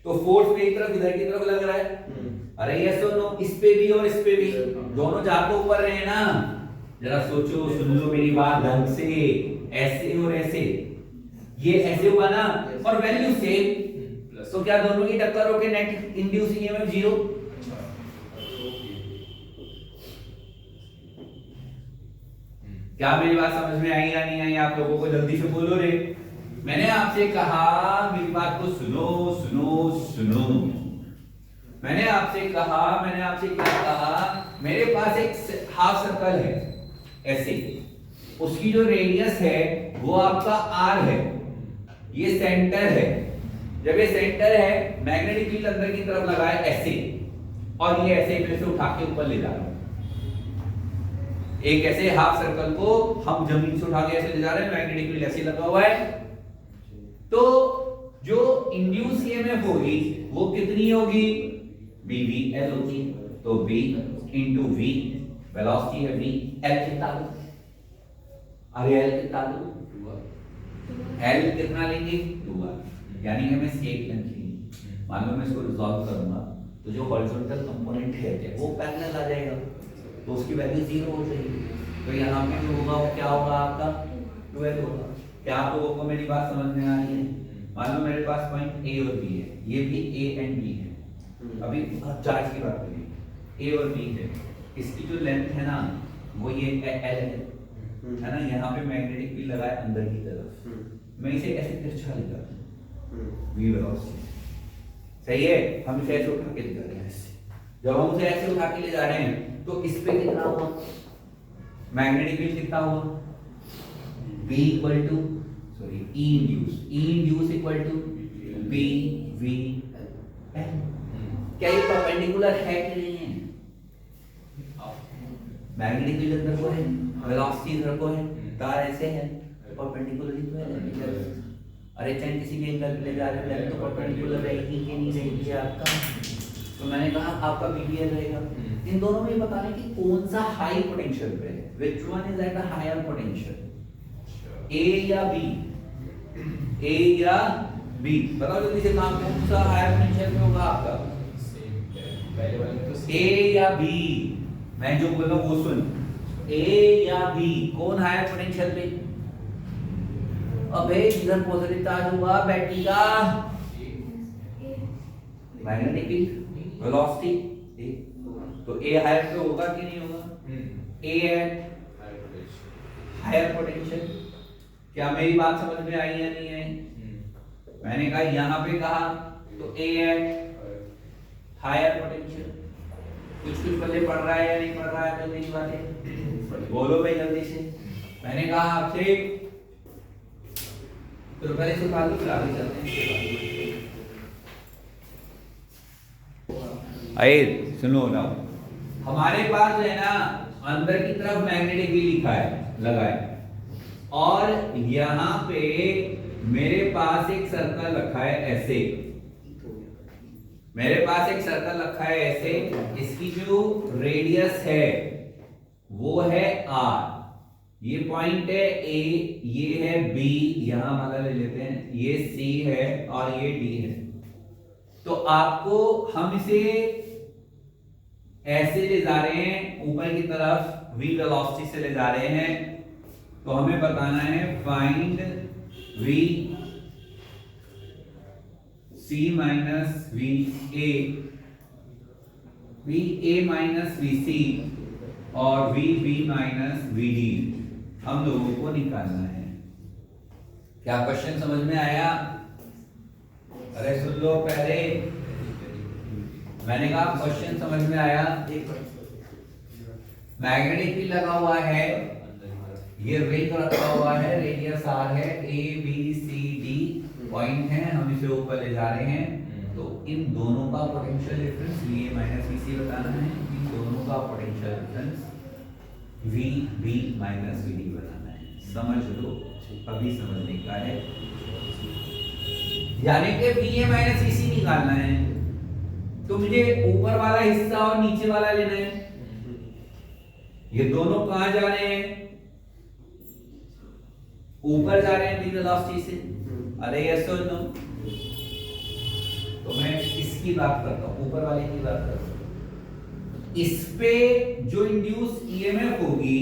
तो फोर्स मेरी तरफ इधर की तरफ लग रहा है। अरे ये सुनो, इस पे भी और इस पे भी, दोनों जा तो ऊपर रहे हैं ना। जरा सोचो, सुन लो मेरी बात ढंग से, ऐसे और ऐसे, ये ऐसे हुआ ना, और वैल्यू सेम, तो क्या दोनों की टक्कर होके नेट इंड्यूस ईएमएफ 0? क्या मेरी बात समझ में आई या नहीं आई? आप लोगों को जल्दी से बोलो रे। मैंने आपसे कहा मेरी बात को सुनो सुनो सुनो। मैंने आपसे क्या कहा, मेरे पास एक हाफ सर्कल है ऐसे, उसकी जो रेडियस है वो आपका r है, ये सेंटर है। जब ये सेंटर है, मैग्नेटिक फील्ड अंदर की तरफ लगा है ऐसे, और ये ऐसे फिर से उठा के ऊपर ले जा रहा हूं। एक ऐसे हाफ सर्कल को हम जमीन से उठा के ऐसे ले जा रहे हैं, मैग्नेटिक फील्ड ऐसे लगा हुआ है। तो जो इंड्यूस ईएमएफ होगी वो कितनी होगी? BVL होगी। तो B into V, वेलोसिटी है V, L कितना लो? अरे L कितना लो? L कितना लेंगे? 2R, यानी हमें स्केल लेंथ लेंगे। मान लो मैं इसको रिजॉल्व करूंगा, तो जो हॉरिजॉन्टल कंपोनेंट है वो पैरेलल आ जाएगा, तो उसकी वैल्यू 0 हो जाएगी। तो यहाँ पे जो होगा वो क्या होगा? आपका 12 होगा। क्या आप लोगों को मेरी बात समझ में आ रही है? मान लो मेरे पास पॉइंट A और B है, ये भी A एंड B है। अभी चार्ज की बात करें, A और B है, इसकी जो लेंथ है ना वो ये L है ना। यहाँ पे मैग्नेटिक फील्ड लगा है अंदर की तरफ, मैं इसे ऐसे तिरछा ले जाता हूँ V वेलोसिटी, सही है। हम इसे ऐसे उठा के ले जा रहे हैं ऐसे। जब हम उसे ऐसे उठा के ले जा रहे हैं तो इस पे कितना हुआ? मैग्नेटिक फील्ड कितना हुआ? B equal to E induce equal to BVL। क्या ये परपेंडिकुलर है कि नहीं है? मैग्नेटिक फील्ड अंदर को है, वेलोसिटी इधर को है, तार ऐसे है, तो परपेंडिकुलर ही तो है। अरे चाहे किसी भी एंगल पे ले जा रहे हैं तो परपेंडिकुलर रहेगी कि नहीं रहेगी आपका? तो मैंने कहा आपका BVL रहेगा। इन दोनों में बताने की कौन सा हाई पोटेंशियल पे है, which one is at the higher potential, A या B? A या B? बताओ जल्दी से, काम कौन सा हायर पोटेंशियल पे होगा आपका? A या B? मैं जो बोल रहा हूं वो सुन, A या B, कौन हायर पोटेंशियल पे? अबे इधर पॉजिटिव चार्ज होगा बैटरी का, मैग्नेटिक फील्ड, वेलोसिटी, तो A हायर पे होगा कि नहीं होगा? A at higher potential. क्या मेरी बात समझ में आई या नहीं आई? मैंने कहा यहाँ पे कहा तो A एट हायर पोटेंशियल। कुछ पल्ले पढ़ रहा है या नहीं पढ़ रहा है? तो मेरी बातें बोलो भाई जल्दी से। मैंने कहा आपसे, तो पहले से फालतू फिर आगे चलते हैं। अरे सुनो ना, हमारे पास जो है ना अंदर की तरफ मैग्नेटिक फील्ड लिखा है, लगा है, और यहाँ पे मेरे पास एक सर्कल रखा है ऐसे, मेरे पास एक सर्कल रखा है ऐसे, इसकी जो रेडियस है वो है R, ये पॉइंट है A, ये है B, यहां वाला ले लेते हैं, ये C है और ये D है। तो आपको हम इसे ऐसे ले जा रहे हैं ऊपर की तरफ, V वेलोसिटी से ले जा रहे हैं, तो हमें बताना है find V C minus VA, VA minus VC और VB माइनस VD हम लोगों को निकालना है। क्या क्वेश्चन समझ में आया? अरे सुन लो पहले, मैंने कहा क्वेश्चन समझ में आया। मैग्नेटिक फील्ड लगा हुआ है, ये रिंग रखा हुआ है, रेडियस R है, A B C D point है, हम इसे ऊपर ले जा रहे हैं। तो इन दोनों का potential difference VA minus VC बताना है, इन दोनों का potential difference VB minus VD बनाना है। समझ लो, अभी समझने का है, यानी कि VA माइनस VC निकालना है, तो मुझे ऊपर वाला हिस्सा और नीचे वाला लेना है। ये दोनों कहां जा रहे हैं? ऊपर जा रहे हैं V वेलोसिटी से। अरे यस और नो? तो मैं इसकी बात करता हूं, ऊपर वाले की बात करता हूं। इस पे जो इंड्यूस ईएमएफ होगी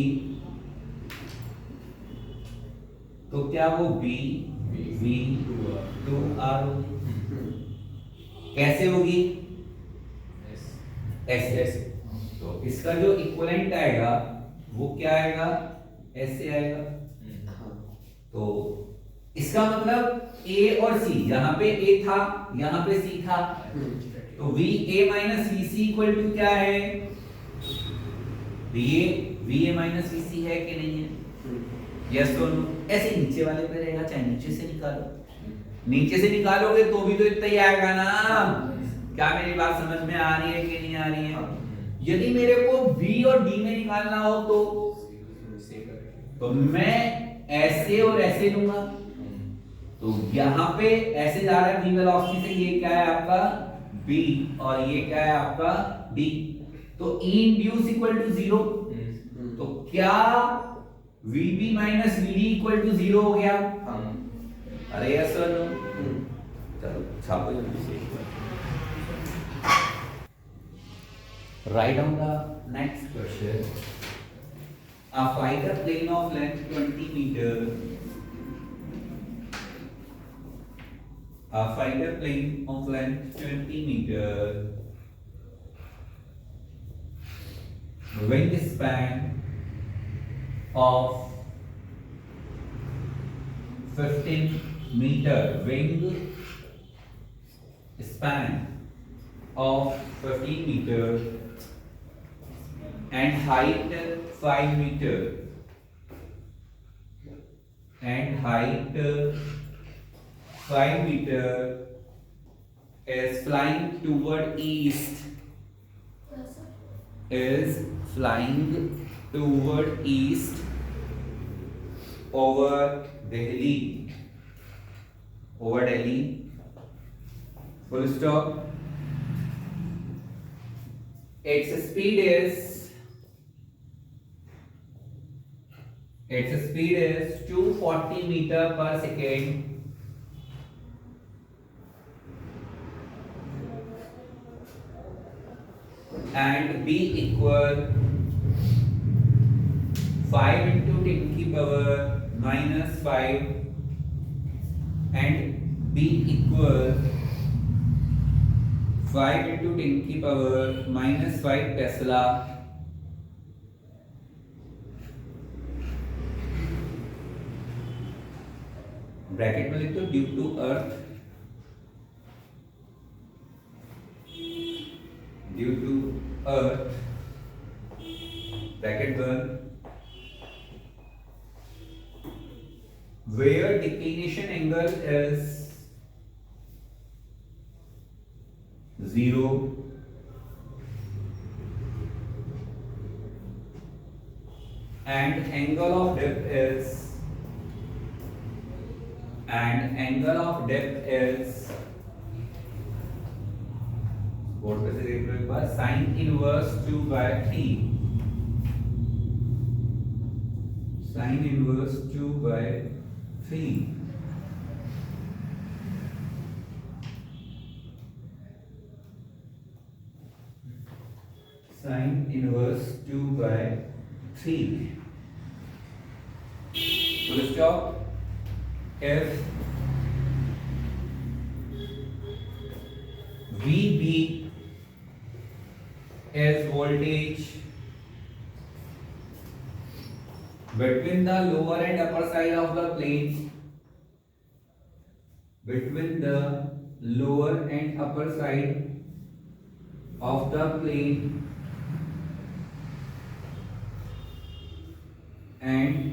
तो क्या वो बी वी टू आर होगी। कैसे होगी? ऐसे। तो इसका जो इक्विवेलेंट आएगा वो क्या आएगा? ऐसे आएगा। तो इसका मतलब ए और सी, यहां पे ए था, यहां पे सी था, तो V A minus V C equal to क्या है? V A minus V C है कि नहीं है? यस और नो। ऐसे नीचे वाले पे रहेगा, चाहे नीचे से निकालो, नीचे से निकालोगे तो भी तो इतना ही आएगा ना। क्या मेरी बात समझ में आ रही है कि नहीं आ रही है? यदि मेरे को बी और डी में निकालना हो तो मैं ऐसे और ऐसे लूंगा। तो यहां पे ऐसे जा रहा है बी वेलोसिटी से, ये क्या है आपका बी और ये क्या है आपका डी। तो E इंड्यूस इक्वल टू 0। तो क्या VB minus VD equal to 0 हो गया? अरे यस सर नो। चलो छापो जल्दी से। Write down the next question. Find a plane of length 20 meter. Find a plane of length 20 meter. Wingspan of 15 meter. Wingspan of 15 meter. And height 5 meter. And height 5 meter is flying toward east. Is flying toward east over Delhi. Over Delhi. Full stop. Its speed is 240 meter per second. And B equal 5 into 10 की power minus 5 and B equal 5 into 10 की power minus 5 Tesla. Bracket में लिख दो due to earth, due to earth bracket बंद, where declination angle is 0 and angle of depth is board पे से देख लो एक बार, sin inverse 2/3, sin inverse 2/3 sin inverse 2/3 full stop। If VB is voltage between the lower and upper side of the plane, between the lower and upper side of the plane and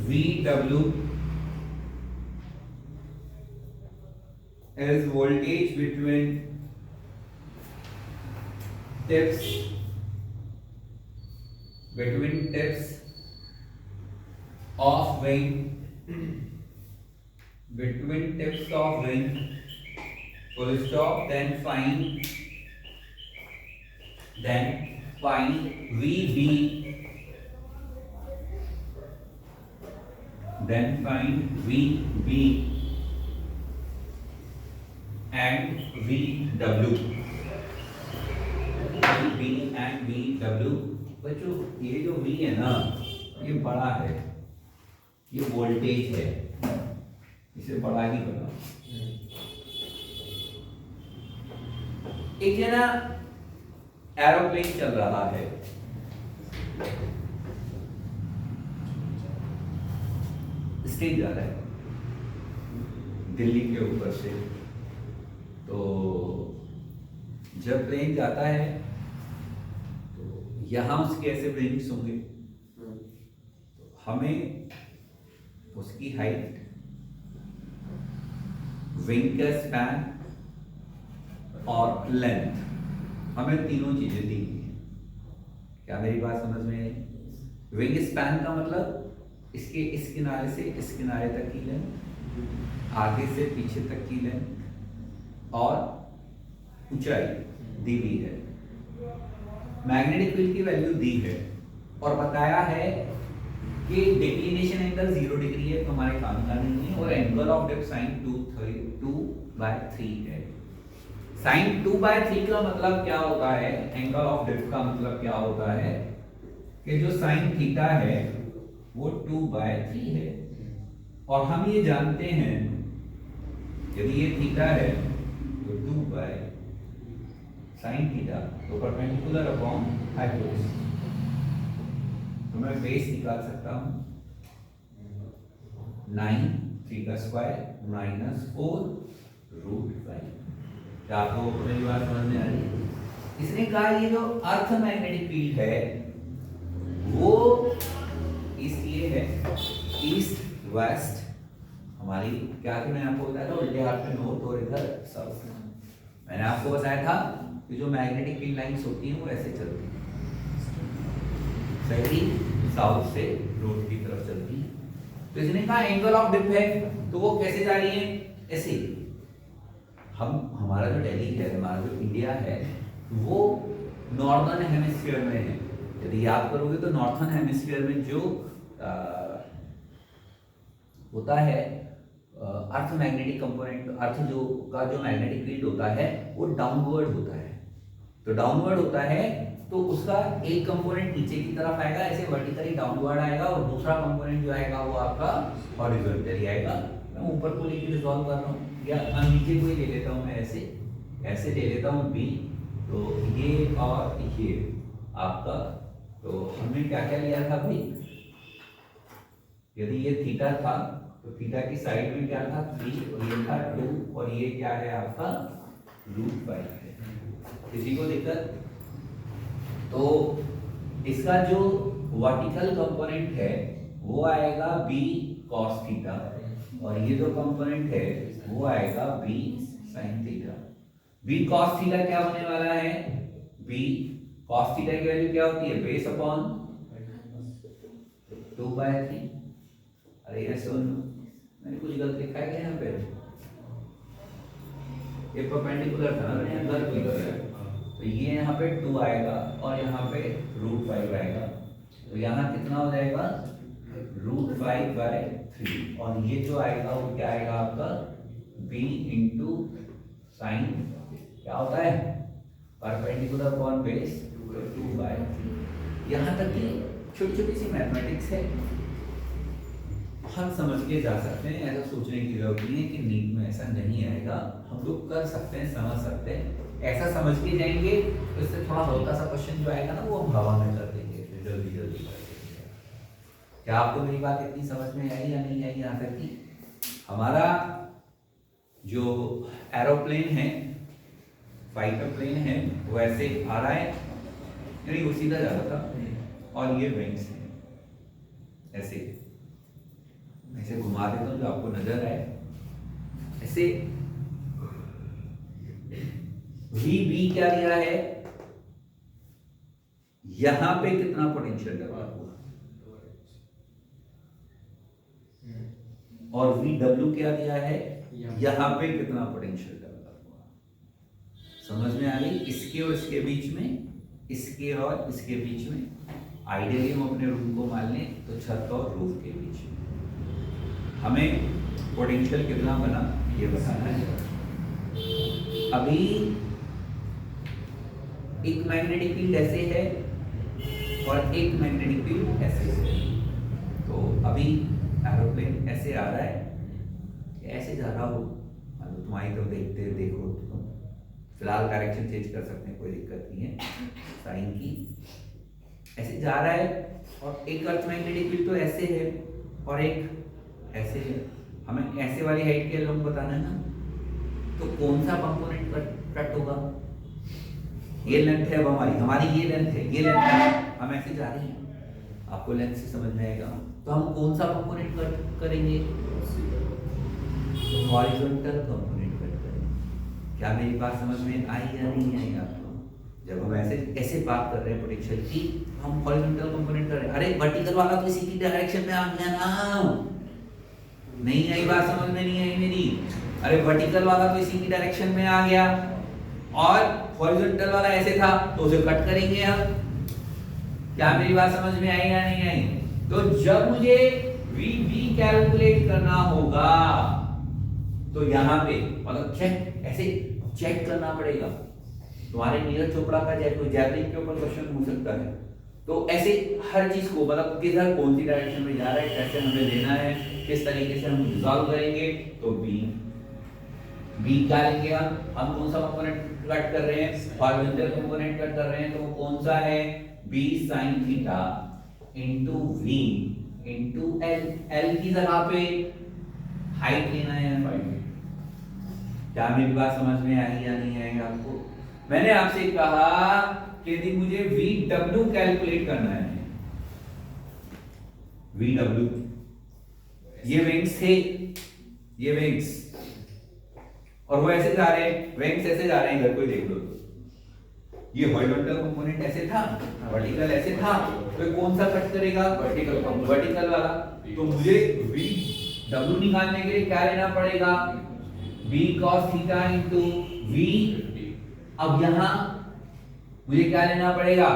VW is voltage between tips of wing, full stop, then find VB, then find VB and VW. VB and VW. बच्चों ये जो V है ना, ये बड़ा है, ये voltage है, इसे बड़ा ही बना। एक है ना एरोप्लेन चल रहा है, स्टेज जा रहा है दिल्ली के ऊपर से। तो जब प्लेन जाता है तो यहां उसके ऐसे विंग्स होंगे, तो हमें उसकी हाइट, विंग का स्पैन और लेंथ, हमें तीनों चीजें दी गई हैं। क्या मेरी बात समझ में आई? विंग स्पैन का मतलब इसके इस किनारे से इस किनारे तक की लेंथ, आगे से पीछे तक की लेंथ और ऊंचाई दी हुई है। मैग्नेटिक फील्ड की वैल्यू दी है और बताया है कि डिक्लिनेशन एंगल 0 डिग्री है, तो हमारे काम का नहीं है, और एंगल ऑफ डेप्थ sin 2/3 है। sin 2/3 का मतलब क्या होता है? एंगल ऑफ डेप्थ का मतलब क्या होता है कि जो sin थीटा है वो 2/3 है, और हम ये जानते हैं यदि ये थीटा है तो 2/sin थीटा, तो परपेंडिकुलर अपॉन हाइपोटेन्यूज, तो मैं बेस निकाल सकता हूं 9 थीटा स्क्वायर -4√5। क्या आपको मेरी बात समझ में आ रही है? इसने कहा ये जो अर्थ मैग्नेटिक फील्ड है वो इसलिए है ईस्ट वेस्ट, हमारी क्या थी, मैंने आपको बताया था उल्टे हाथ पे नॉर्थ और इधर साउथ। मैंने आपको बताया था कि जो मैग्नेटिक फील्ड लाइंस होती हैं वो ऐसे चलती हैं, सही साउथ से नॉर्थ की तरफ चलती हैं। तो इसने कहा एंगल ऑफ डिप है, तो वो कैसे जा रही है? ऐसे। हमारा जो दिल्ली है, हमारा जो इंडिया है वो नॉर्दर्न हेमिस्फीयर में है। यदि याद करोगे तो नॉर्थर्न हेमिस्फीयर में जो होता है अर्थ मैग्नेटिक कंपोनेंट, अर्थ जो का जो मैग्नेटिक फील्ड होता है वो डाउनवर्ड होता है। तो डाउनवर्ड होता है तो उसका एक कंपोनेंट नीचे की तरफ आएगा, ऐसे वर्टिकली डाउनवर्ड आएगा, और दूसरा कंपोनेंट जो आएगा वो आपका हॉरिजॉन्टली आएगा। मैं ऊपर को लेके रिजॉल्व कर रहा हूँ, या नीचे को ही ले लेता हूँ, मैं ऐसे ले लेता हूँ बी, तो ये और ये आपका, तो हमने क्या क्या लिया था भाई? यदि ये थीटा था तो थीटा की साइड में क्या था? 3, और ये था 2, और ये क्या है आपका? √5 है। किसी को दिक्कत? तो इसका जो वर्टिकल कंपोनेंट है वो आएगा b cos थीटा, और ये जो कंपोनेंट है वो आएगा b sin theta. b cos theta क्या होने वाला है? b cos थीटा की वैल्यू क्या होती है? Base upon 2/3। अरे ये सुन, मैंने कुछ गलत लिखा है क्या यहाँ पे? ये परपेंडिकुलर था ना, मैंने गलत लिखा है। तो ये यहाँ पे 2 आएगा और यहाँ पे √5 आएगा, तो यहाँ कितना हो जाएगा? √5/3, और ये जो आएगा वो क्या आएगा आपका? b इंटू साइन क्या होता है? Perpendicular upon base 2/3। यहाँ तक की छोटी छोटी सी मैथमेटिक्स है, हम समझ के जा सकते हैं, ऐसा सोचने की जरूरत नहीं है कि नीट में ऐसा नहीं आएगा। हम लोग कर सकते हैं, समझ सकते हैं, ऐसा समझ के जाएंगे तो इससे थोड़ा हल्का सा क्वेश्चन जो आएगा ना वो हम हवा में कर देंगे, फिर जल्दी जल्दी कर देंगे। क्या आपको मेरी बात इतनी समझ में आई या नहीं आई? यहाँ तक कि हमारा जो एरोप्लेन है, फाइटर प्लेन है, वो ऐसे आ रहा है, यानी वो सीधा जा रहा था, और ये विंग्स है ऐसे ऐसे घुमा देता हूँ जो आपको नजर आए ऐसे। VB क्या दिया है? यहां पे कितना पोटेंशियल डेवलप हुआ, और VW क्या दिया है? यहां पे कितना पोटेंशियल डेवलप हुआ। समझ में आ गई? इसके और इसके बीच में इसके और इसके बीच में, आइडियली हम अपने रूम को मान लें तो छत और रूफ के बीच में हमें पोटेंशियल कितना बना ये बताना है। अभी एक मैग्नेटिक फील्ड ऐसे है और एक मैग्नेटिक फील्ड ऐसे है। तो अभी एरोप्लेन ऐसे आ रहा है, ऐसे जा रहा हो, मतलब तुम्हारी तो देखो तुम फिलहाल डायरेक्शन चेंज कर सकते हैं, कोई दिक्कत नहीं है साइन की। ऐसे जा रहा है और एक अर्थ मैग्नेटिक फील्ड तो ऐसे है और एक ऐसे है। हमें ऐसे वाली हाइट के लोग बताना है ना, तो कौन सा कंपोनेंट कट होगा? ये लेंथ है, अब हमारी ये लेंथ है, ये लेंथ है, हम ऐसे जा रहे हैं, आपको लेंथ से समझ में आएगा। तो हम कौन सा कंपोनेंट कट करेंगे? हॉरिजॉन्टल कंपोनेंट कट करेंगे। क्या मेरी बात समझ में आई या नहीं आई आपको? जब हम ऐसे बात कर रहे हैं पोटेंशियल की, हम हॉरिजॉन्टल कंपोनेंट कर रहे हैं। अरे वर्टिकल वाला तो इसी की डायरेक्शन में आ गया ना, नहीं आई बात समझ में नहीं आई मेरी? अरे वर्टिकल वाला तो इसी की डायरेक्शन में आ गया और हॉरिजॉन्टल वाला ऐसे था तो उसे कट करेंगे हम। क्या मेरी बात समझ में आई या नहीं आई? तो जब मुझे VB कैलकुलेट करना होगा तो यहाँ पे मतलब ऐसे चेक करना पड़ेगा। तुम्हारे नीरज चोपड़ा का जैवलिन के ऊपर क्वेश्चन हो सकता है, तो ऐसे हर चीज को मतलब किधर कौन सी डायरेक्शन में जा रहा है, कैसे हमें लेना है, किस तरीके से हम रिजॉल्व करेंगे। तो बी क्या लेंगे हम कौन सा कंपोनेंट कट कर रहे हैं? हॉरिजॉन्टल कंपोनेंट कट कर रहे हैं, तो वो कौन सा है? b sin theta into v into l की जगह पे हाइट लेना है। क्या मेरी बात समझ में आई या नहीं आई आपको? मैंने आपसे कहा कि यदि मुझे VW कैलकुलेट करना है, VW ये विंग्स थे, ये विंग्स, और वो ऐसे जा रहे हैं, विंग्स ऐसे जा रहे हैं, इधर कोई देख लो, ये हॉरिजॉन्टल कंपोनेंट ऐसे था, वर्टिकल ऐसे था, तो कौन सा कट करेगा? वर्टिकल वाला। तो मुझे VW निकालने के लिए क्या लेना पड़ेगा? b cos theta into v। अब यहां मुझे क्या लेना पड़ेगा?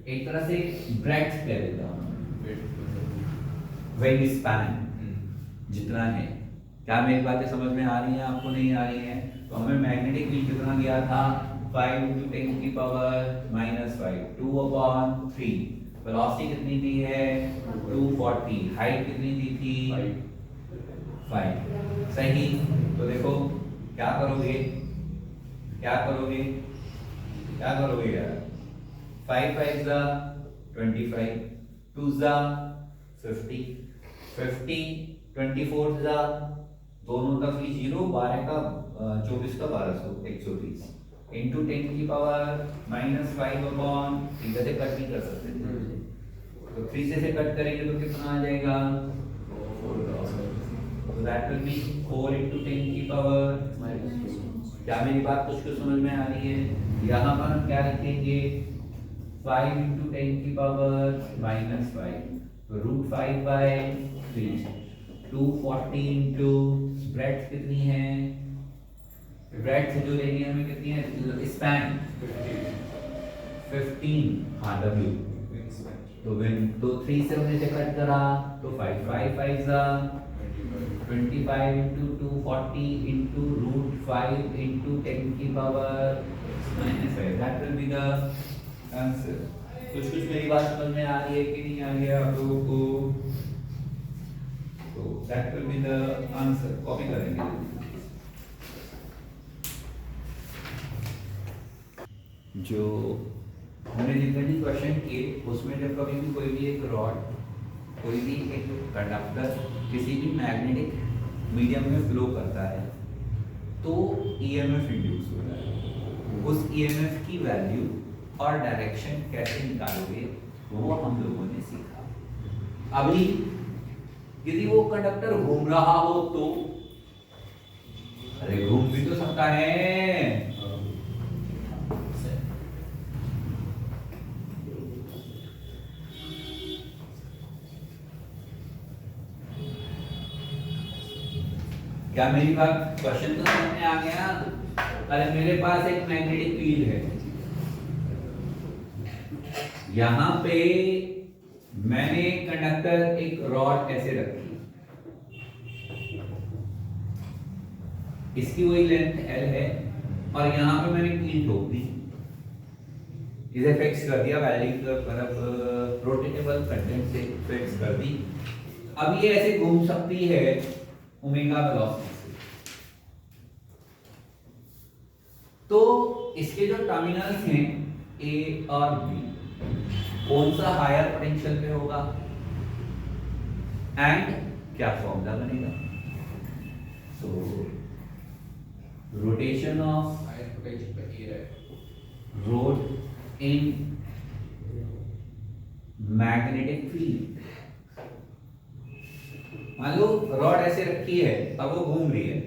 एक तरह से ब्रेड्थ कह देता हूं, विंग स्पैन जितना है। क्या मेरी बातें समझ में आ रही हैं आपको? नहीं आ रही हैं? तो हमें मैग्नेटिक फील्ड कितना गया था? 5 × 10 की पावर -5, 2/3। वेलोसिटी कितनी दी है? 240। हाइट कितनी दी थी? 5। सही। तो देखो क्या करोगे यार? 5 5 ज़ा 25, 2 ज़ा 50, 24 ज़ा दोनों का भी 0, 12 का 24 का 1200, 130 इनटू 10 की पावर -5/, इधर से कट नहीं कर सकते थे, तो 3 से कट करेंगे तो कितना आ जाएगा? 4000। तो दैट विल बी 4 × 10 की पावर। क्या मेरी बात कुछ समझ में आ रही है? यहाँ पर हम क्या लिखेंगे? 5 × 10 की पावर -5, तो √5/3। 240 इनटू ब्रेड्थ कितनी है? ब्रेड्थ जो लेनी है हमें कितनी है? स्पैन 15। हाँ W, तो 3 से हमने कट करा तो 5 5 ज़ा 25 इनटू 240 इनटू √5 इनटू 10 की power -5। That will be the answer. कुछ मेरी बात समझ में आ रही है कि नहीं आ रही है आप लोगों को? तो that will be the answer. Copy करेंगे। जो हमने जितने भी क्वेश्चन किए उसमें जब कभी भी कोई भी एक रॉड, कोई भी एक कंडक्टर किसी भी मैग्नेटिक मीडियम में फ्लो करता है तो EMF इंड्यूस होता है। उस EMF की वैल्यू और डायरेक्शन कैसे निकालोगे वो हम लोगों ने सीखा। अभी यदि वो कंडक्टर घूम रहा हो तो, अरे घूम भी तो सकता है, क्या मेरी बात क्वेश्चन तो समझ में आ गया? अरे मेरे पास एक मैग्नेटिक फील्ड है, यहां पे मैंने कंडक्टर एक रॉड ऐसे रखी, इसकी वही लेंथ L है और यहां पे मैंने कील ठोक दी, इसे फिक्स कर दिया वेल्डिंग तरफ रोटेटेबल कंटेंट से फिक्स कर दी। अब ये ऐसे घूम सकती है ओमेगा वेलोसिटी से। तो इसके जो टर्मिनल्स हैं A और B, कौन सा हायर पोटेंशियल पे होगा एंड क्या फॉर्मूला बनेगा? सो रोटेशन ऑफ हायर पोटेंशियल पे A है रोड इन मैग्नेटिक फील्ड। मान लो रॉड ऐसे रखी है, अब वो घूम रही है,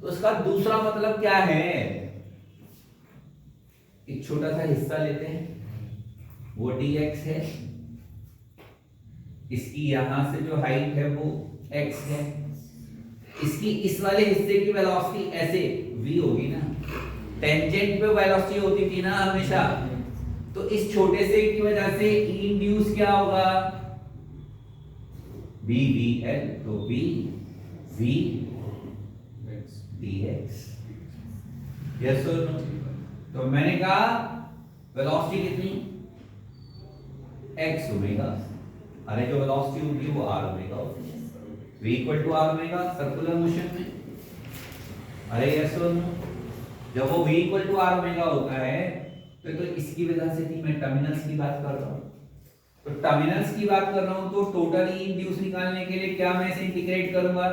तो उसका दूसरा मतलब क्या है? एक छोटा सा हिस्सा लेते हैं, वो dx है, इसकी यहां से जो हाइट है वो x है, इसकी इस वाले हिस्से की वेलोसिटी ऐसे v होगी ना, टेंजेंट पे वेलोसिटी होती थी ना हमेशा, तो इस छोटे से की वजह से E इंड्यूस क्या होगा? b v l, तो b v dx। यस और नो? तो मैंने कहा वेलोसिटी कितनी? x ओमेगा, अरे जो वेलोसिटी होगी वो r ओमेगा होती है, v equal to r omega circular motion में। अरे यस और नो? जब वो v equal to r omega होता है तो इसकी वजह से थी, मैं टर्मिनल्स की बात कर रहा हूं, तो टर्मिनल्स की बात कर रहा हूं तो टोटल ई इंड्यूस निकालने के लिए क्या मैं इसे इंटीग्रेट करूंगा?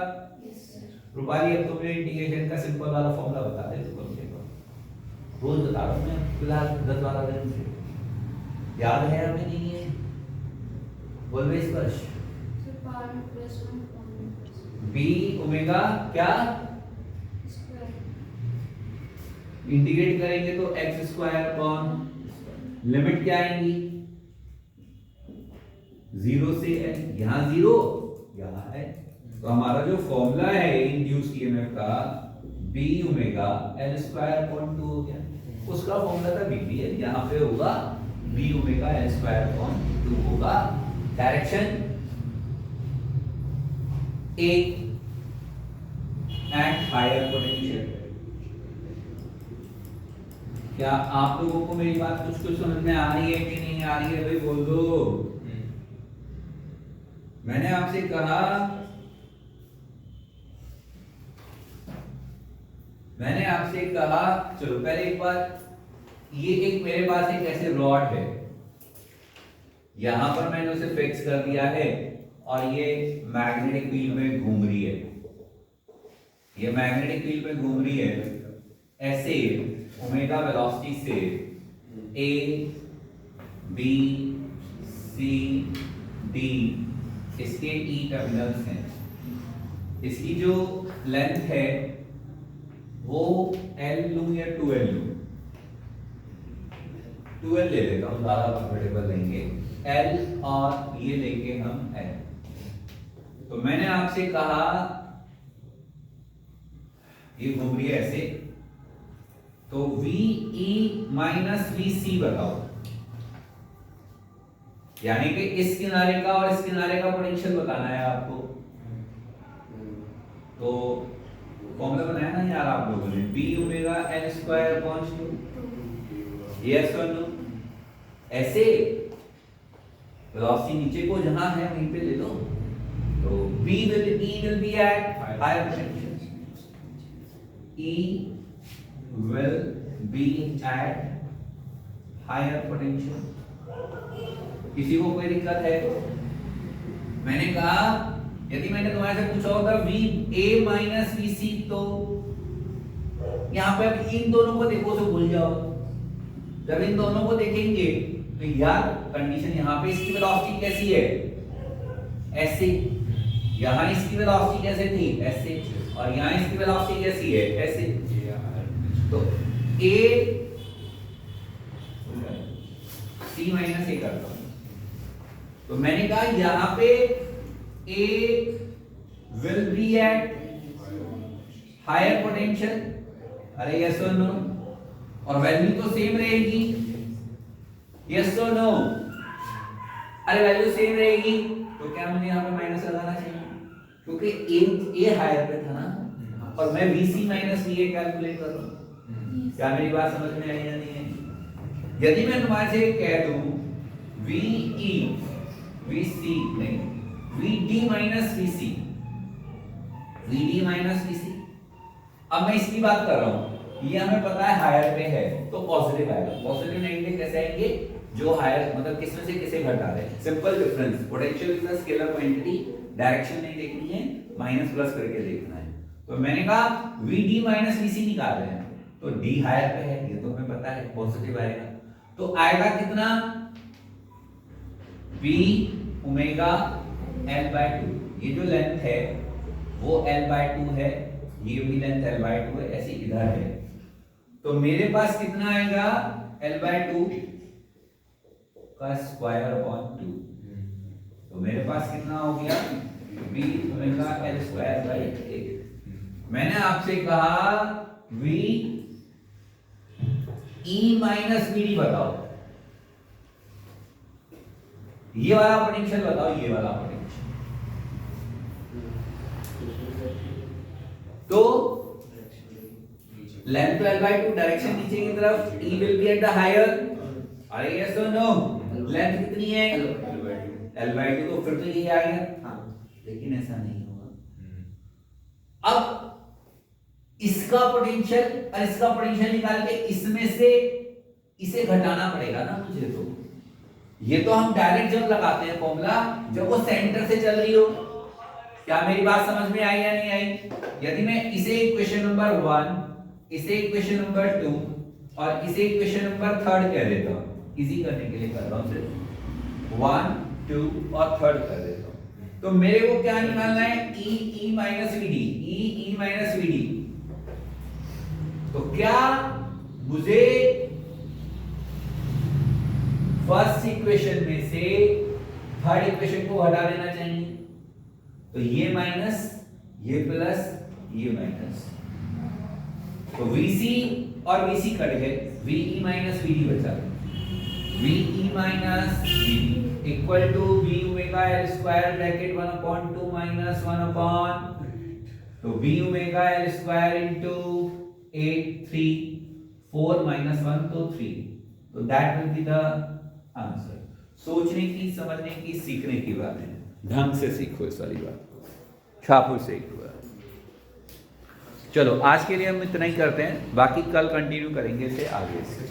रूपाली अब तुम्हें इंटीग्रेशन का सिंपल वाला फॉर्मूला बता दे, तो कम से कम रोज बता रहा हूं मैं फिलहाल 10-12 दिन से, याद है हमें नहीं है? बोल भाई स्पर्श। बी ओमेगा क्या इंटीग्रेट करेंगे तो एक्स स्क्वायर अपॉन लिमिट क्या आएंगी? 0 से n, यहां 0 यहां है, तो हमारा जो फॉर्मूला है इंड्यूस ईएमएफ का b omega l square upon 2 हो गया, उसका फॉर्मूला था bpl, यहां पे होगा b omega l square upon 2 होगा। Direction a at higher potential. क्या आप लोगों को मेरी बात कुछ समझ में आ रही है कि नहीं आ रही है? भाई बोल दो। मैंने आपसे कहा, चलो पहले एक बार, ये एक मेरे पास एक ऐसे रॉड है, यहां पर मैंने उसे फिक्स कर दिया है और ये मैग्नेटिक फील्ड में घूम रही है, ये मैग्नेटिक फील्ड में घूम रही है ऐसे ओमेगा वेलोसिटी से A B C D, इसके E टर्मिनल्स हैं, इसकी जो लेंथ है वो L लूं या 2L लूं? 2L ले लेता हूं, ज्यादा कंफर्टेबल लेंगे L और ये लेंगे हम L। तो मैंने आपसे कहा ये घूम रही है ऐसे, तो VE माइनस VC बताओ, यानी कि इस किनारे का और इस किनारे का पोटेंशियल बताना है आपको। तो फॉर्मूला बनाया ना यार आप लोगों ने, b omega l square upon 2, yes और नो? ऐसे वेलोसिटी नीचे को जहां है वहीं पे ले लो, तो b will be at higher potential, E will be at higher potential। किसी को कोई दिक्कत है? मैंने कहा यदि मैंने तुम्हारे से पूछा होता VA माइनस VC, तो यहाँ पे अब इन दोनों को देखो तो भूल जाओ, जब इन दोनों को देखेंगे तो यार कंडीशन यहाँ पे इसकी वेलोसिटी कैसी है? ऐसे, यहाँ इसकी वेलोसिटी कैसे थी? ऐसे, और यहाँ इसकी वेलोसिटी कैसी है? ऐसे। तो A C माइनस A करता हूं, तो मैंने कहा यहाँ पे A will be at higher potential, अरे यस और नो? और वैल्यू तो सेम रहेगी, यस और नो? अरे वैल्यू सेम रहेगी तो क्या मुझे यहाँ पे माइनस लगाना चाहिए, क्योंकि ए हायर पे था ना, और मैं VC माइनस VA कैलकुलेट कर रहा हूँ। क्या मेरी बात समझ में आई या नहीं है? यदि मैं तुम्हारे से कह दूं VE VC नहीं VD minus VC, VD minus VC, अब मैं इसकी बात कर रहा हूं, ये हमें पता है हायर पे है तो पॉजिटिव आएगा। पॉजिटिव नेगेटिव कैसे आएंगे, जो हायर मतलब किसमें से किसे घटा रहे हैं, simple difference. Potential is the scalar quantity, direction नहीं देखनी है, माइनस प्लस करके देखना है। तो मैंने कहा VD माइनस VC निकाल रहे हैं तो D हायर पे है, ये तो हमें पता है पॉजिटिव आएगा, तो आएगा कितना B ओमेगा L/2। ये जो लेंथ है वो L/2 है, ये भी लेंथ L/2 है, ऐसे इधर है, तो मेरे पास कितना आएगा L/2 का स्क्वायर अपॉन 2, तो मेरे पास कितना हो गया B omega L square by 8। मैंने आपसे कहा V E माइनस VD बताओ, ये वाला पोटेंशियल बताओ, ये वाला पोटेंशियल। तो लेंथ तो L/2, डायरेक्शन नीचे की तरफ, E will be at the higher, अरे यस और नो, लेंथ कितनी है L/2, तो फिर तो ये आ गया, लेकिन ऐसा नहीं होगा। अब इसका पोटेंशियल और इसका पोटेंशियल निकाल के इसमें से इसे घटाना पड़ेगा ना मुझे, तो ये तो हम डायरेक्ट जब लगाते हैं फॉर्मूला जब वो सेंटर से चल रही हो। क्या मेरी बात समझ में आई या नहीं आई? यदि मैं इसे इक्वेशन नंबर 1, इसे इक्वेशन नंबर 2 और इसे इक्वेशन नंबर 3 कह देता हूं, इजी करने के लिए कर रहा हूं, सिर्फ 1 2 और 3 कर देता हूं, तो मेरे को क्या निकालना है E minus VD, E minus VD। तो क्या मुझे फर्स्ट इक्वेशन में से थर्ड इक्वेशन को हटा देना चाहिए, तो ये माइनस ये प्लस ये माइनस, तो VC और VC कट गए, VE माइनस VD बचा, VE minus VD equal to B omega L square bracket 1/2 minus 1/, तो B omega L square into 8 3 4 minus 1 तो 3, तो that will be the answer. सोचने की, समझने की, सीखने की बात है, ढंग से सीखो इस वाली बात को, छापो से एक बार। चलो आज के लिए हम इतना ही करते हैं, बाकी कल कंटिन्यू करेंगे इसे आगे से।